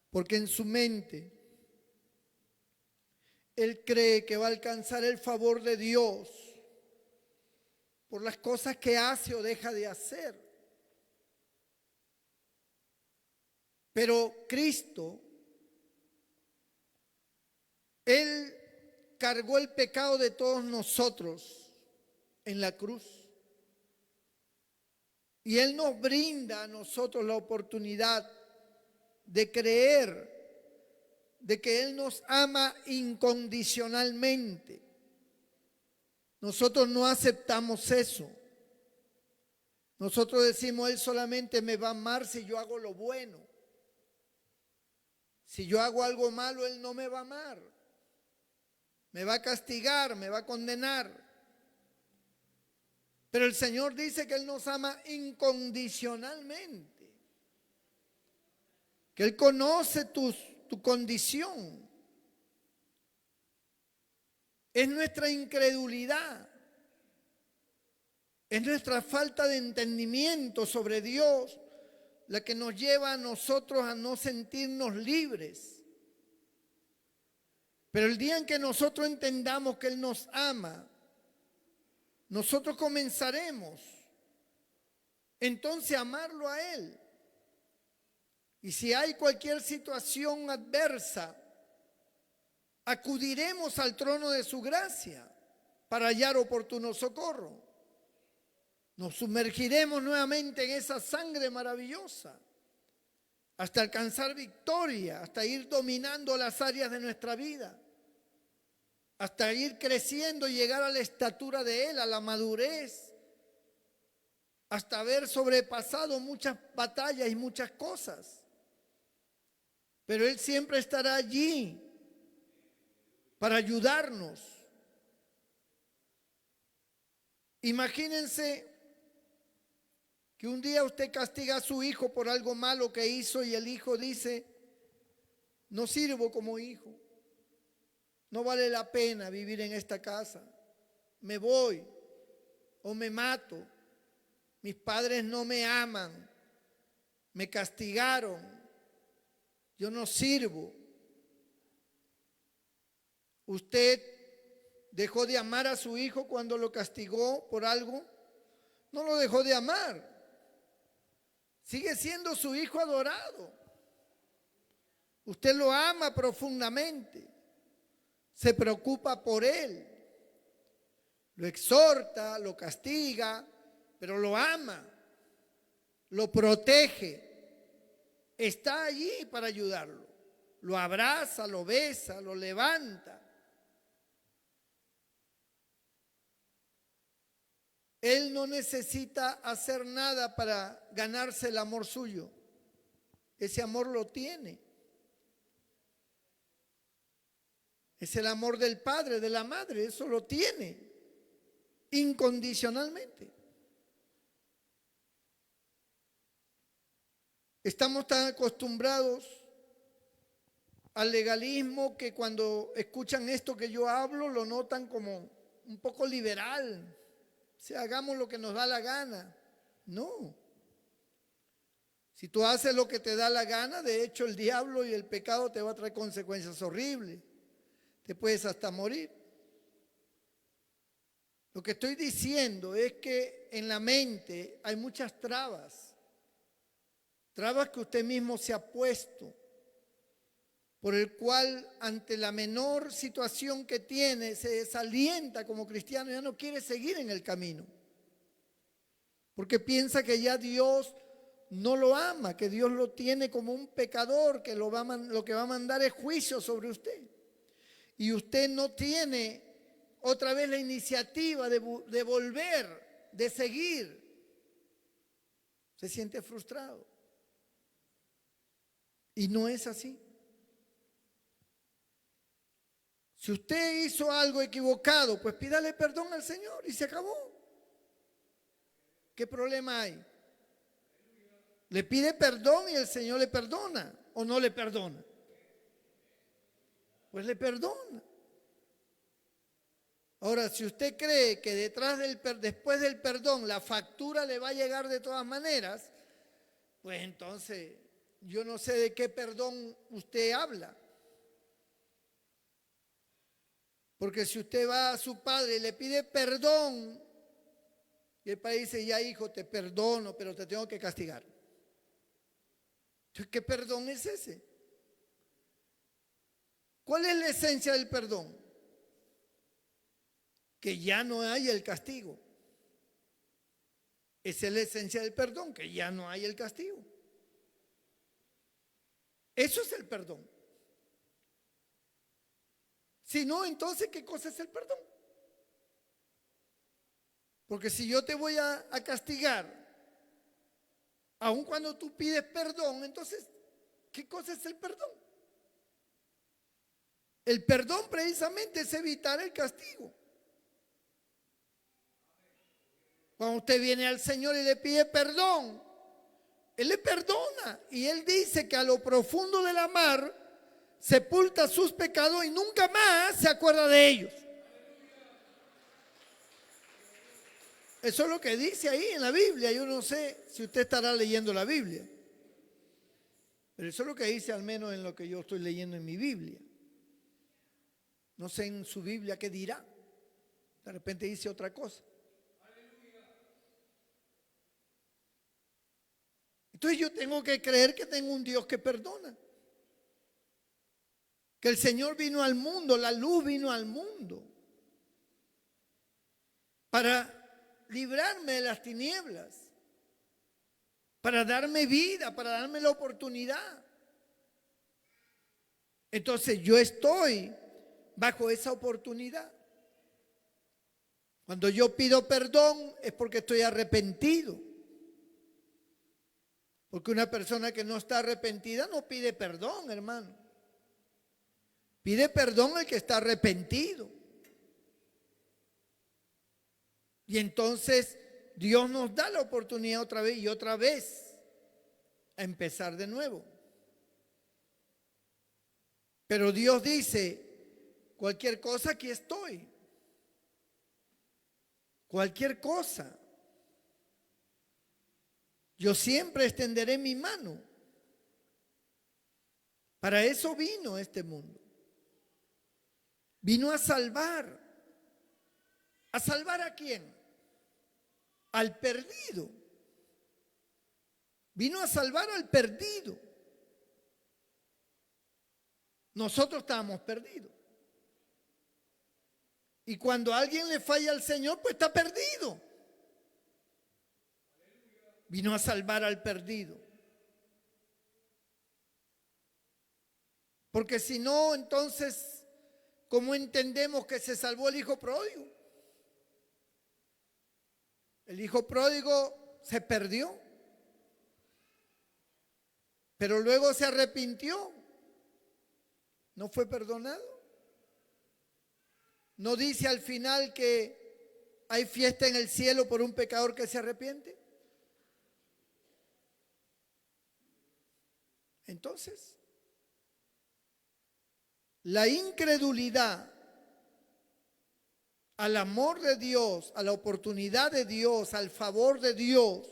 Porque en su mente él cree que va a alcanzar el favor de Dios por las cosas que hace o deja de hacer. Pero Cristo, Él cargó el pecado de todos nosotros en la cruz. Y Él nos brinda a nosotros la oportunidad de creer de que Él nos ama incondicionalmente. Nosotros no aceptamos eso. Nosotros decimos, Él solamente me va a amar si yo hago lo bueno. Si yo hago algo malo, Él no me va a amar. Me va a castigar, me va a condenar. Pero el Señor dice que Él nos ama incondicionalmente. Que Él conoce tu condición. Es nuestra incredulidad. Es nuestra falta de entendimiento sobre Dios la que nos lleva a nosotros a no sentirnos libres. Pero el día en que nosotros entendamos que Él nos ama, nosotros comenzaremos entonces a amarlo a Él. Y si hay cualquier situación adversa, acudiremos al trono de su gracia para hallar oportuno socorro. Nos sumergiremos nuevamente en esa sangre maravillosa hasta alcanzar victoria, hasta ir dominando las áreas de nuestra vida, hasta ir creciendo y llegar a la estatura de Él, a la madurez, hasta haber sobrepasado muchas batallas y muchas cosas. Pero Él siempre estará allí para ayudarnos. Imagínense que un día usted castiga a su hijo por algo malo que hizo y el hijo dice: no sirvo como hijo, no vale la pena vivir en esta casa, me voy o me mato, mis padres no me aman, me castigaron, yo no sirvo. ¿Usted dejó de amar a su hijo cuando lo castigó por algo? No lo dejó de amar. Sigue siendo su hijo adorado. Usted lo ama profundamente. Se preocupa por él. Lo exhorta, lo castiga, pero lo ama. Lo protege. Está allí para ayudarlo. Lo abraza, lo besa, lo levanta. Él no necesita hacer nada para ganarse el amor suyo. Ese amor lo tiene. Es el amor del padre, de la madre, eso lo tiene incondicionalmente. Estamos tan acostumbrados al legalismo que cuando escuchan esto que yo hablo lo notan como un poco liberal. O sea, hagamos lo que nos da la gana. No. Si tú haces lo que te da la gana, de hecho el diablo y el pecado te va a traer consecuencias horribles. Te puedes hasta morir. Lo que estoy diciendo es que en la mente hay muchas trabas. Trabas que usted mismo se ha puesto, por el cual ante la menor situación que tiene se desalienta como cristiano, ya no quiere seguir en el camino, porque piensa que ya Dios no lo ama, que Dios lo tiene como un pecador, que lo que va a mandar es juicio sobre usted, y usted no tiene otra vez la iniciativa de volver, de seguir. Se siente frustrado, y no es así. Si usted hizo algo equivocado, pues pídale perdón al Señor y se acabó. ¿Qué problema hay? Le pide perdón y el Señor le perdona, o no le perdona. Pues le perdona. Ahora, si usted cree que después del perdón la factura le va a llegar de todas maneras, pues entonces yo no sé de qué perdón usted habla. Porque si usted va a su padre y le pide perdón, y el padre dice: ya hijo, te perdono, pero te tengo que castigar. Entonces, ¿qué perdón es ese? ¿Cuál es la esencia del perdón? Que ya no hay el castigo. Esa es la esencia del perdón, que ya no hay el castigo. Eso es el perdón. Si no, entonces, ¿qué cosa es el perdón? Porque si yo te voy a castigar, aun cuando tú pides perdón, entonces, ¿qué cosa es el perdón? El perdón precisamente es evitar el castigo. Cuando usted viene al Señor y le pide perdón, Él le perdona. Y Él dice que a lo profundo de la mar sepulta sus pecados y nunca más se acuerda de ellos. Eso es lo que dice ahí en la Biblia. Yo no sé si usted estará leyendo la Biblia, pero eso es lo que dice, al menos en lo que yo estoy leyendo en mi Biblia. No sé en su Biblia qué dirá. De repente dice otra cosa. Entonces yo tengo que creer que tengo un Dios que perdona. Que el Señor vino al mundo, la luz vino al mundo para librarme de las tinieblas, para darme vida, para darme la oportunidad. Entonces yo estoy bajo esa oportunidad. Cuando yo pido perdón es porque estoy arrepentido. Porque una persona que no está arrepentida no pide perdón, hermano. Pide perdón el que está arrepentido. Y entonces Dios nos da la oportunidad otra vez y otra vez a empezar de nuevo. Pero Dios dice, cualquier cosa aquí estoy. Cualquier cosa. Yo siempre extenderé mi mano. Para eso vino este mundo. Vino a salvar. ¿A salvar a quién? Al perdido. Vino a salvar al perdido. Nosotros estábamos perdidos. Y cuando a alguien le falla al Señor, pues está perdido. Vino a salvar al perdido. Porque si no, entonces, ¿cómo entendemos que se salvó el hijo pródigo? El hijo pródigo se perdió, pero luego se arrepintió. ¿No fue perdonado? ¿No dice al final que hay fiesta en el cielo por un pecador que se arrepiente? Entonces, la incredulidad al amor de Dios, a la oportunidad de Dios, al favor de Dios,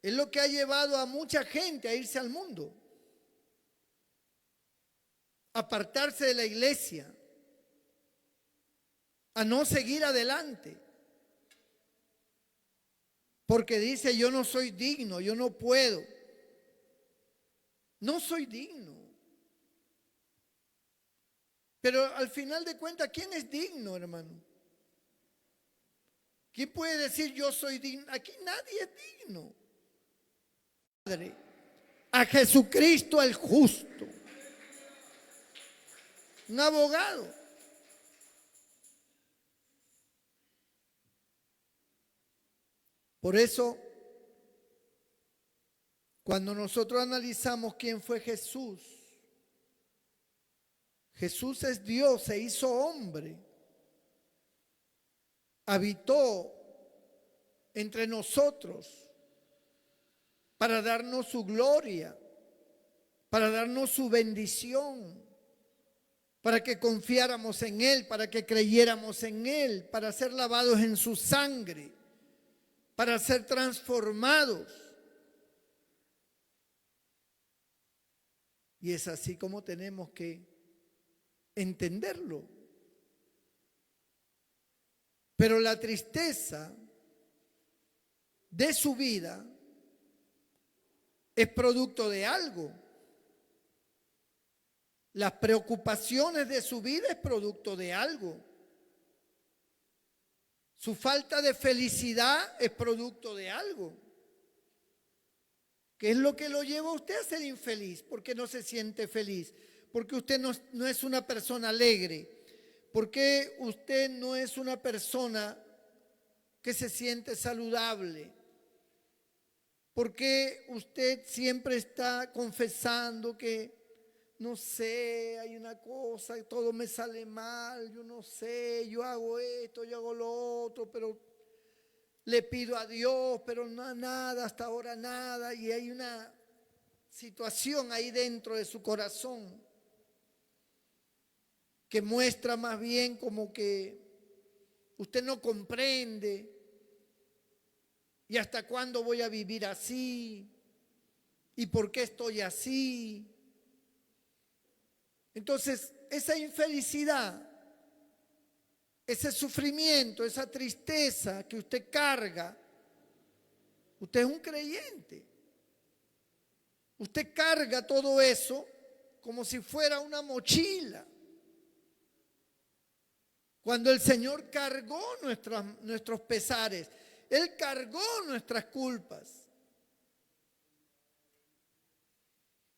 es lo que ha llevado a mucha gente a irse al mundo, a apartarse de la iglesia, a no seguir adelante, porque dice: yo no soy digno, yo no puedo, no soy digno. Pero al final de cuentas, ¿quién es digno, hermano? ¿Quién puede decir yo soy digno? Aquí nadie es digno. Padre, a Jesucristo el justo, un abogado. Por eso, cuando nosotros analizamos quién fue Jesús, Jesús es Dios, se hizo hombre, habitó entre nosotros para darnos su gloria, para darnos su bendición, para que confiáramos en Él, para que creyéramos en Él, para ser lavados en su sangre, para ser transformados. Y es así como tenemos que entenderlo. Pero la tristeza de su vida es producto de algo. Las preocupaciones de su vida es producto de algo. Su falta de felicidad es producto de algo. ¿Qué es lo que lo lleva a usted a ser infeliz? ¿Por qué no se siente feliz? Porque usted no es una persona alegre. ¿Por qué usted no es una persona que se siente saludable? ¿Por qué usted siempre está confesando que, no sé, hay una cosa, todo me sale mal, yo no sé, yo hago esto, yo hago lo otro, pero le pido a Dios, pero no nada, hasta ahora nada, y hay una situación ahí dentro de su corazón que muestra más bien como que usted no comprende y hasta cuándo voy a vivir así y por qué estoy así. Entonces, esa infelicidad, ese sufrimiento, esa tristeza que usted carga, usted es un creyente. Usted carga todo eso como si fuera una mochila. Cuando el Señor cargó nuestros pesares, Él cargó nuestras culpas.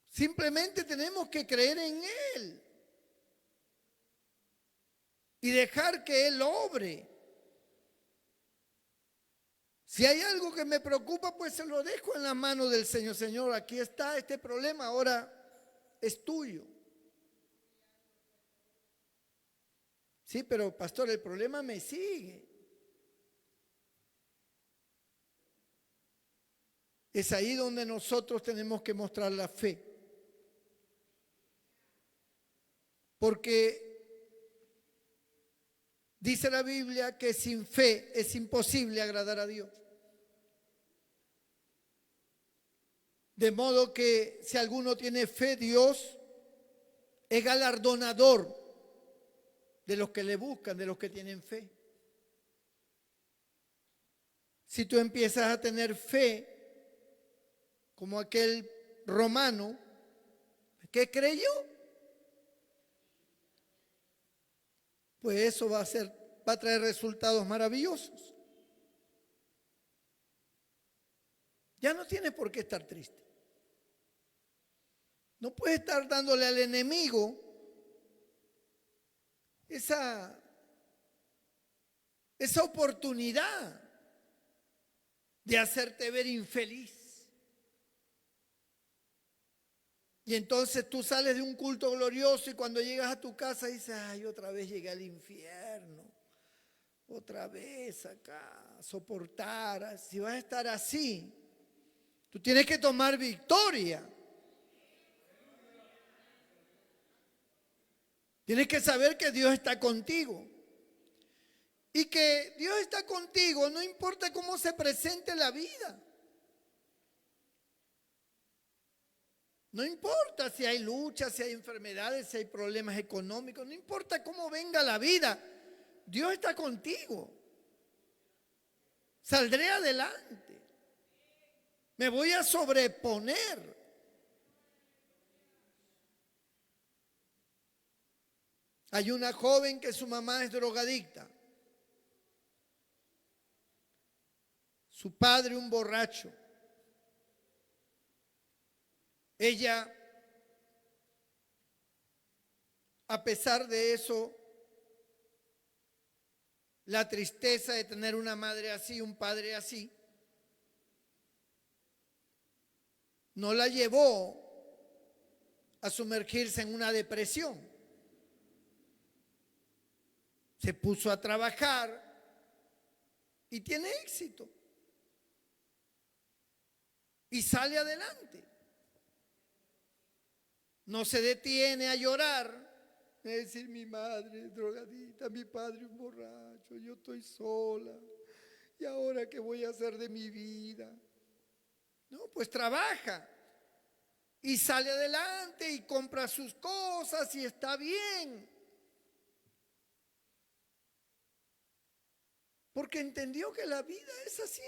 Simplemente tenemos que creer en Él y dejar que Él obre. Si hay algo que me preocupa, pues se lo dejo en la mano del Señor. Señor, aquí está este problema, ahora es tuyo. Sí, pero pastor, el problema me sigue. Es ahí donde nosotros tenemos que mostrar la fe. Porque dice la Biblia que sin fe es imposible agradar a Dios. De modo que si alguno tiene fe, Dios es galardonador de los que le buscan, de los que tienen fe. Si tú empiezas a tener fe, como aquel romano que creyó, pues eso va a traer resultados maravillosos. Ya no tienes por qué estar triste. No puedes estar dándole al enemigo esa oportunidad de hacerte ver infeliz. Y entonces tú sales de un culto glorioso y cuando llegas a tu casa dices, ay, otra vez llegué al infierno, otra vez acá, soportar. Si vas a estar así, tú tienes que tomar victoria. Tienes que saber que Dios está contigo. Y que Dios está contigo no importa cómo se presente la vida. No importa si hay luchas, si hay enfermedades, si hay problemas económicos. No importa cómo venga la vida. Dios está contigo. Saldré adelante. Me voy a sobreponer. Hay una joven que su mamá es drogadicta. Su padre un borracho. Ella, a pesar de eso, la tristeza de tener una madre así, un padre así, no la llevó a sumergirse en una depresión. Se puso a trabajar y tiene éxito. Y sale adelante. No se detiene a llorar, a decir mi madre drogadita, mi padre un borracho, yo estoy sola. ¿Y ahora qué voy a hacer de mi vida? No, pues trabaja y sale adelante y compra sus cosas y está bien. Porque entendió que la vida es así.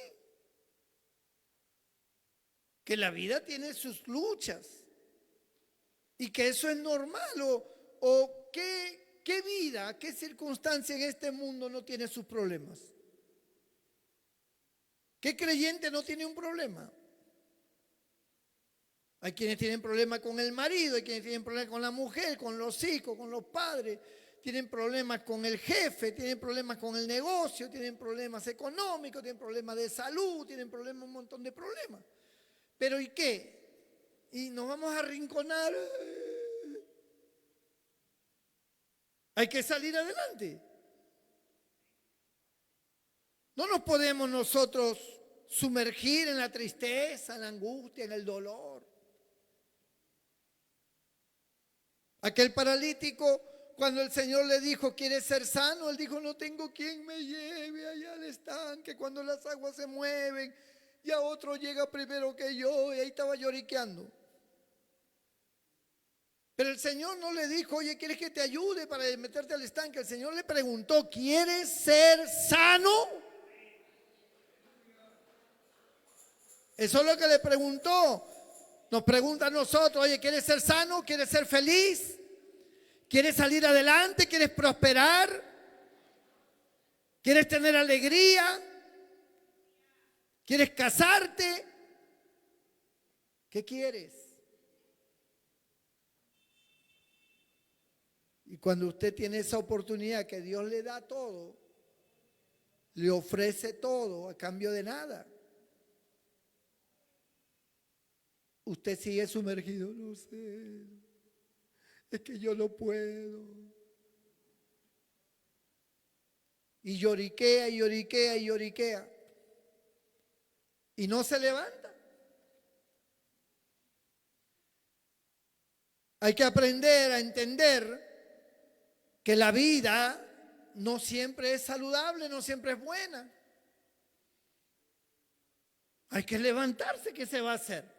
Que la vida tiene sus luchas. Y que eso es normal. O qué vida, qué circunstancia en este mundo no tiene sus problemas. ¿Qué creyente no tiene un problema? Hay quienes tienen problemas con el marido, hay quienes tienen problemas con la mujer, con los hijos, con los padres. Tienen problemas con el jefe, tienen problemas con el negocio, tienen problemas económicos, tienen problemas de salud, tienen problemas, un montón de problemas. Pero ¿y qué? Y nos vamos a arrinconar. Hay que salir adelante. No nos podemos nosotros sumergir en la tristeza, en la angustia, en el dolor. Aquel paralítico, cuando el Señor le dijo, ¿quieres ser sano? Él dijo, no tengo quien me lleve allá al estanque cuando las aguas se mueven. Y a otro llega primero que yo, y ahí estaba lloriqueando. Pero el Señor no le dijo, oye, ¿quieres que te ayude para meterte al estanque? El Señor le preguntó, ¿quieres ser sano? Eso es lo que le preguntó. Nos pregunta a nosotros, oye, ¿quieres ser sano? ¿Quieres ser feliz? ¿Quieres salir adelante? ¿Quieres prosperar? ¿Quieres tener alegría? ¿Quieres casarte? ¿Qué quieres? Y cuando usted tiene esa oportunidad que Dios le da todo, le ofrece todo a cambio de nada, usted sigue sumergido, no sé, es que yo no puedo. Y lloriquea, y lloriquea, y lloriquea. Y no se levanta. Hay que aprender a entender que la vida no siempre es saludable, no siempre es buena. Hay que levantarse, ¿qué se va a hacer?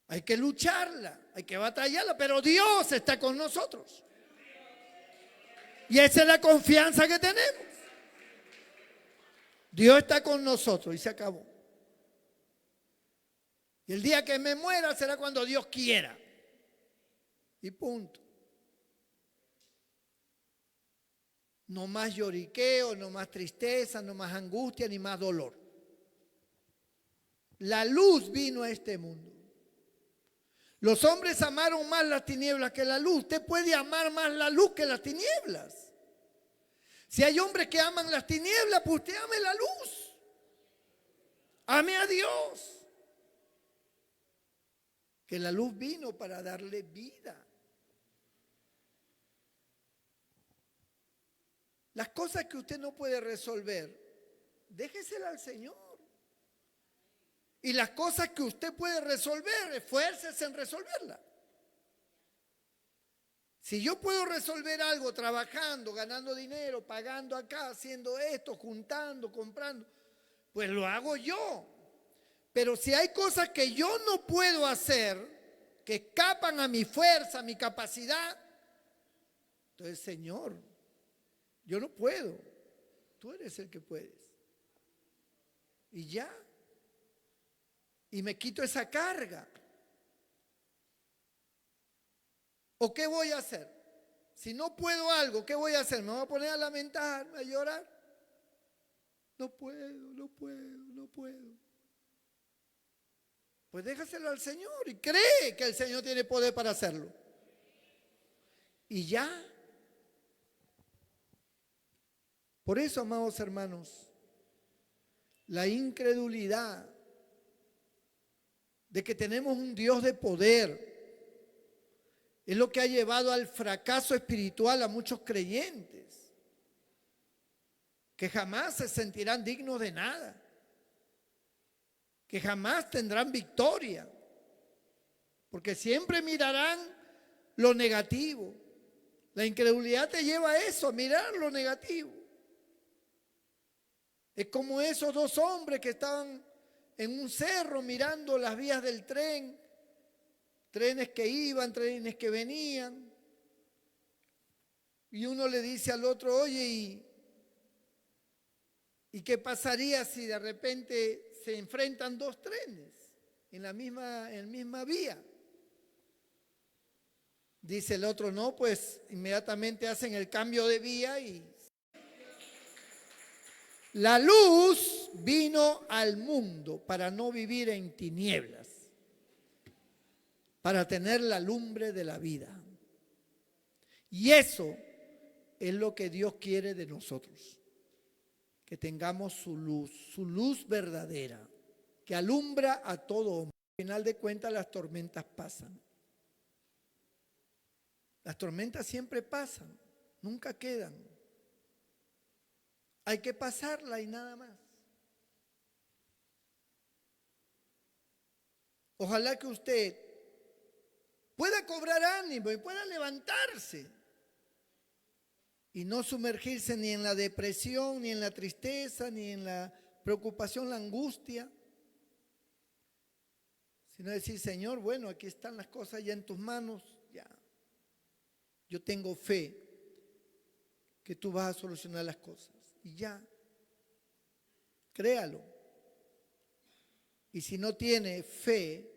Hay que lucharla, hay que batallarla, pero Dios está con nosotros. Y esa es la confianza que tenemos. Dios está con nosotros y se acabó. Y el día que me muera será cuando Dios quiera. Y punto. No más lloriqueo, no más tristeza, no más angustia, ni más dolor. La luz vino a este mundo. Los hombres amaron más las tinieblas que la luz. Usted puede amar más la luz que las tinieblas. Si hay hombres que aman las tinieblas, pues usted ame la luz. Ame a Dios. Que la luz vino para darle vida. Las cosas que usted no puede resolver, déjesela al Señor. Y las cosas que usted puede resolver, esfuércese en resolverlas. Si yo puedo resolver algo trabajando, ganando dinero, pagando acá, haciendo esto, juntando, comprando, pues lo hago yo. Pero si hay cosas que yo no puedo hacer, que escapan a mi fuerza, a mi capacidad, entonces, Señor, yo no puedo. Tú eres el que puedes. Y ya. Y me quito esa carga. ¿O qué voy a hacer? Si no puedo algo, ¿qué voy a hacer? ¿Me voy a poner a lamentar, a llorar? No puedo, no puedo, no puedo. Pues déjaselo al Señor y cree que el Señor tiene poder para hacerlo. Y ya. Por eso, amados hermanos, la incredulidad de que tenemos un Dios de poder es lo que ha llevado al fracaso espiritual a muchos creyentes, que jamás se sentirán dignos de nada, que jamás tendrán victoria, porque siempre mirarán lo negativo. La incredulidad te lleva a eso, a mirar lo negativo. Es como esos dos hombres que estaban en un cerro mirando las vías del tren, trenes que iban, trenes que venían. Y uno le dice al otro, oye, ¿y qué pasaría si de repente se enfrentan dos trenes en la misma vía? Dice el otro, no, pues inmediatamente hacen el cambio de vía y la luz vino al mundo para no vivir en tinieblas, para tener la lumbre de la vida. Y eso es lo que Dios quiere de nosotros, que tengamos su luz verdadera, que alumbra a todo hombre. Al final de cuentas las tormentas pasan. Las tormentas siempre pasan, nunca quedan. Hay que pasarla y nada más. Ojalá que usted pueda cobrar ánimo y pueda levantarse y no sumergirse ni en la depresión, ni en la tristeza, ni en la preocupación, la angustia, sino decir, Señor, bueno, aquí están las cosas ya en tus manos, ya. Yo tengo fe que tú vas a solucionar las cosas. Y ya, créalo. Y si no tiene fe,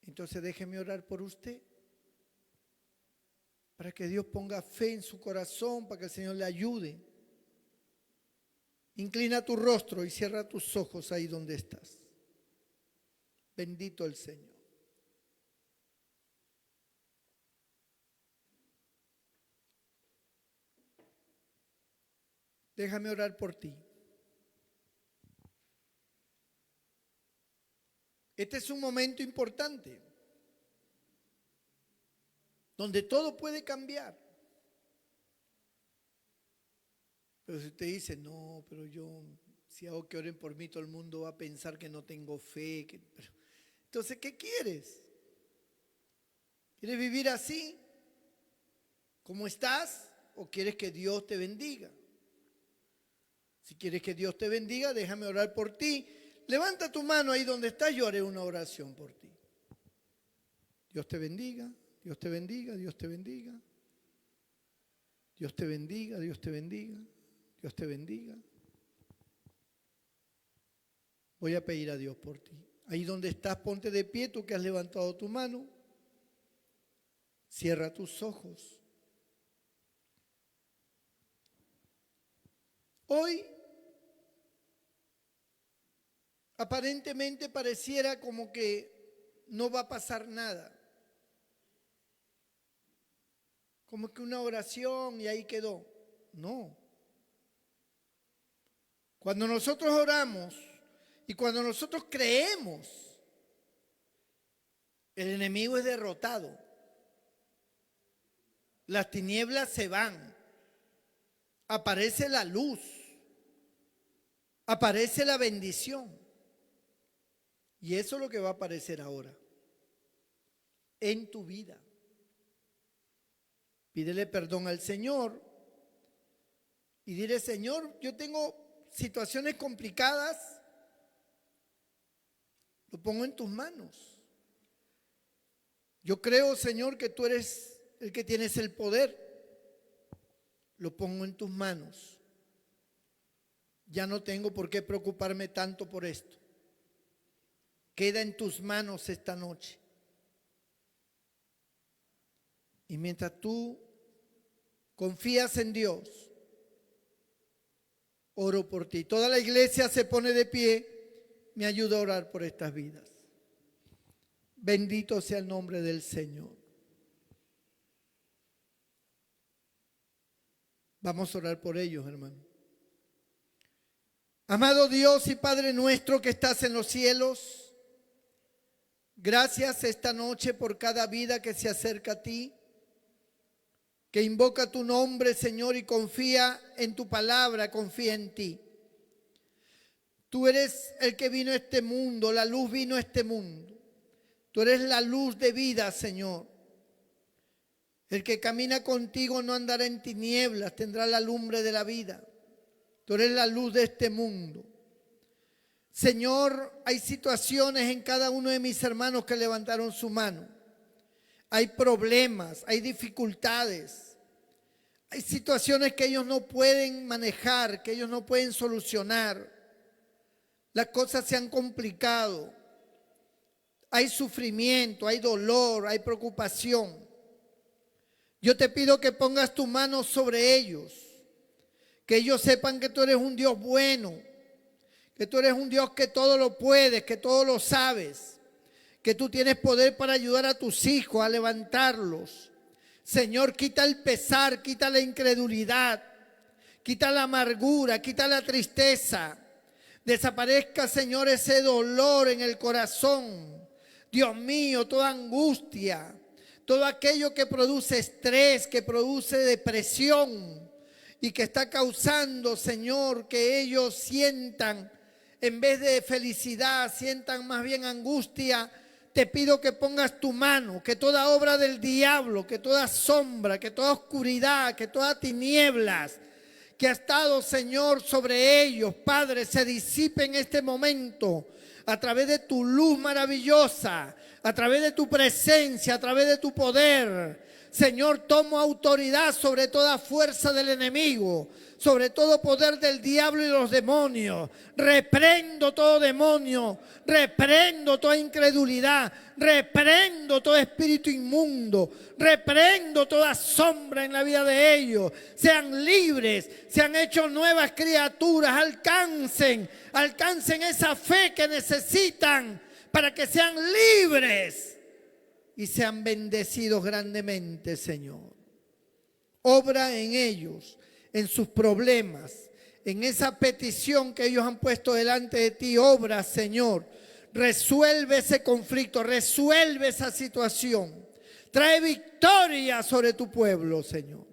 Entonces déjeme orar por usted, para que Dios ponga fe en su corazón, para que el Señor le ayude. Inclina tu rostro y cierra tus ojos ahí donde estás. Bendito el Señor. Déjame orar por ti. Este es un momento importante, donde todo puede cambiar. Pero si usted dice, no, pero yo, si hago que oren por mí, todo el mundo va a pensar que no tengo fe. Entonces, ¿qué quieres? ¿Quieres vivir así, como estás, o quieres que Dios te bendiga? Si quieres que Dios te bendiga, déjame orar por ti. Levanta tu mano ahí donde estás, yo haré una oración por ti. Dios te bendiga, Dios te bendiga, Dios te bendiga. Dios te bendiga, Dios te bendiga, Dios te bendiga. Voy a pedir a Dios por ti. Ahí donde estás, ponte de pie, tú que has levantado tu mano. Cierra tus ojos. Hoy, aparentemente pareciera como que no va a pasar nada. Como que una oración y ahí quedó. No. Cuando nosotros oramos y cuando nosotros creemos, el enemigo es derrotado. Las tinieblas se van. Aparece la luz. Aparece la bendición. Y eso es lo que va a aparecer ahora en tu vida. Pídele perdón al Señor y dile, Señor, yo tengo situaciones complicadas, lo pongo en tus manos. Yo creo, Señor, que tú eres el que tienes el poder. Lo pongo en tus manos. Ya no tengo por qué preocuparme tanto por esto. Queda en tus manos esta noche. Y mientras tú confías en Dios, oro por ti. Toda la iglesia se pone de pie, me ayuda a orar por estas vidas. Bendito sea el nombre del Señor. Vamos a orar por ellos, hermano. Amado Dios y Padre nuestro que estás en los cielos, gracias esta noche por cada vida que se acerca a ti, que invoca tu nombre, Señor, y confía en tu palabra, confía en ti. Tú eres el que vino a este mundo, la luz vino a este mundo. Tú eres la luz de vida, Señor. El que camina contigo no andará en tinieblas, tendrá la lumbre de la vida. Tú eres la luz de este mundo. Señor, hay situaciones en cada uno de mis hermanos que levantaron su mano. Hay problemas, hay dificultades. Hay situaciones que ellos no pueden manejar, que ellos no pueden solucionar. Las cosas se han complicado. Hay sufrimiento, hay dolor, hay preocupación. Yo te pido que pongas tu mano sobre ellos. Que ellos sepan que tú eres un Dios bueno. Que tú eres un Dios que todo lo puedes, que todo lo sabes. Que tú tienes poder para ayudar a tus hijos, a levantarlos. Señor, quita el pesar, quita la incredulidad, quita la amargura, quita la tristeza. Desaparezca, Señor, ese dolor en el corazón. Dios mío, toda angustia, todo aquello que produce estrés, que produce depresión y que está causando, Señor, que ellos sientan, en vez de felicidad, sientan más bien angustia. Te pido que pongas tu mano, que toda obra del diablo, que toda sombra, que toda oscuridad, que todas tinieblas que ha estado, Señor, sobre ellos, Padre, se disipe en este momento a través de tu luz maravillosa, a través de tu presencia, a través de tu poder. Señor, tomo autoridad sobre toda fuerza del enemigo, sobre todo poder del diablo y los demonios. Reprendo todo demonio, reprendo toda incredulidad, reprendo todo espíritu inmundo, reprendo toda sombra en la vida de ellos. Sean libres, sean hechos nuevas criaturas, alcancen esa fe que necesitan para que sean libres y sean bendecidos grandemente, Señor. Obra en ellos, en sus problemas, en esa petición que ellos han puesto delante de ti. Obra, Señor. Resuelve ese conflicto, resuelve esa situación. Trae victoria sobre tu pueblo, Señor.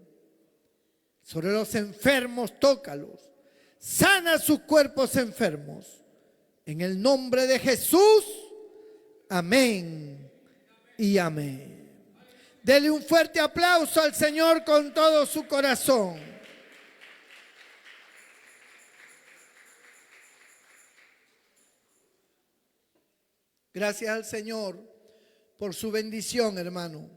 Sobre los enfermos, tócalos. Sana sus cuerpos enfermos. En el nombre de Jesús, amén y amén. Dele un fuerte aplauso al Señor con todo su corazón. Gracias al Señor por su bendición, hermano.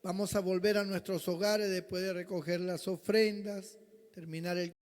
Vamos a volver a nuestros hogares después de recoger las ofrendas, terminar el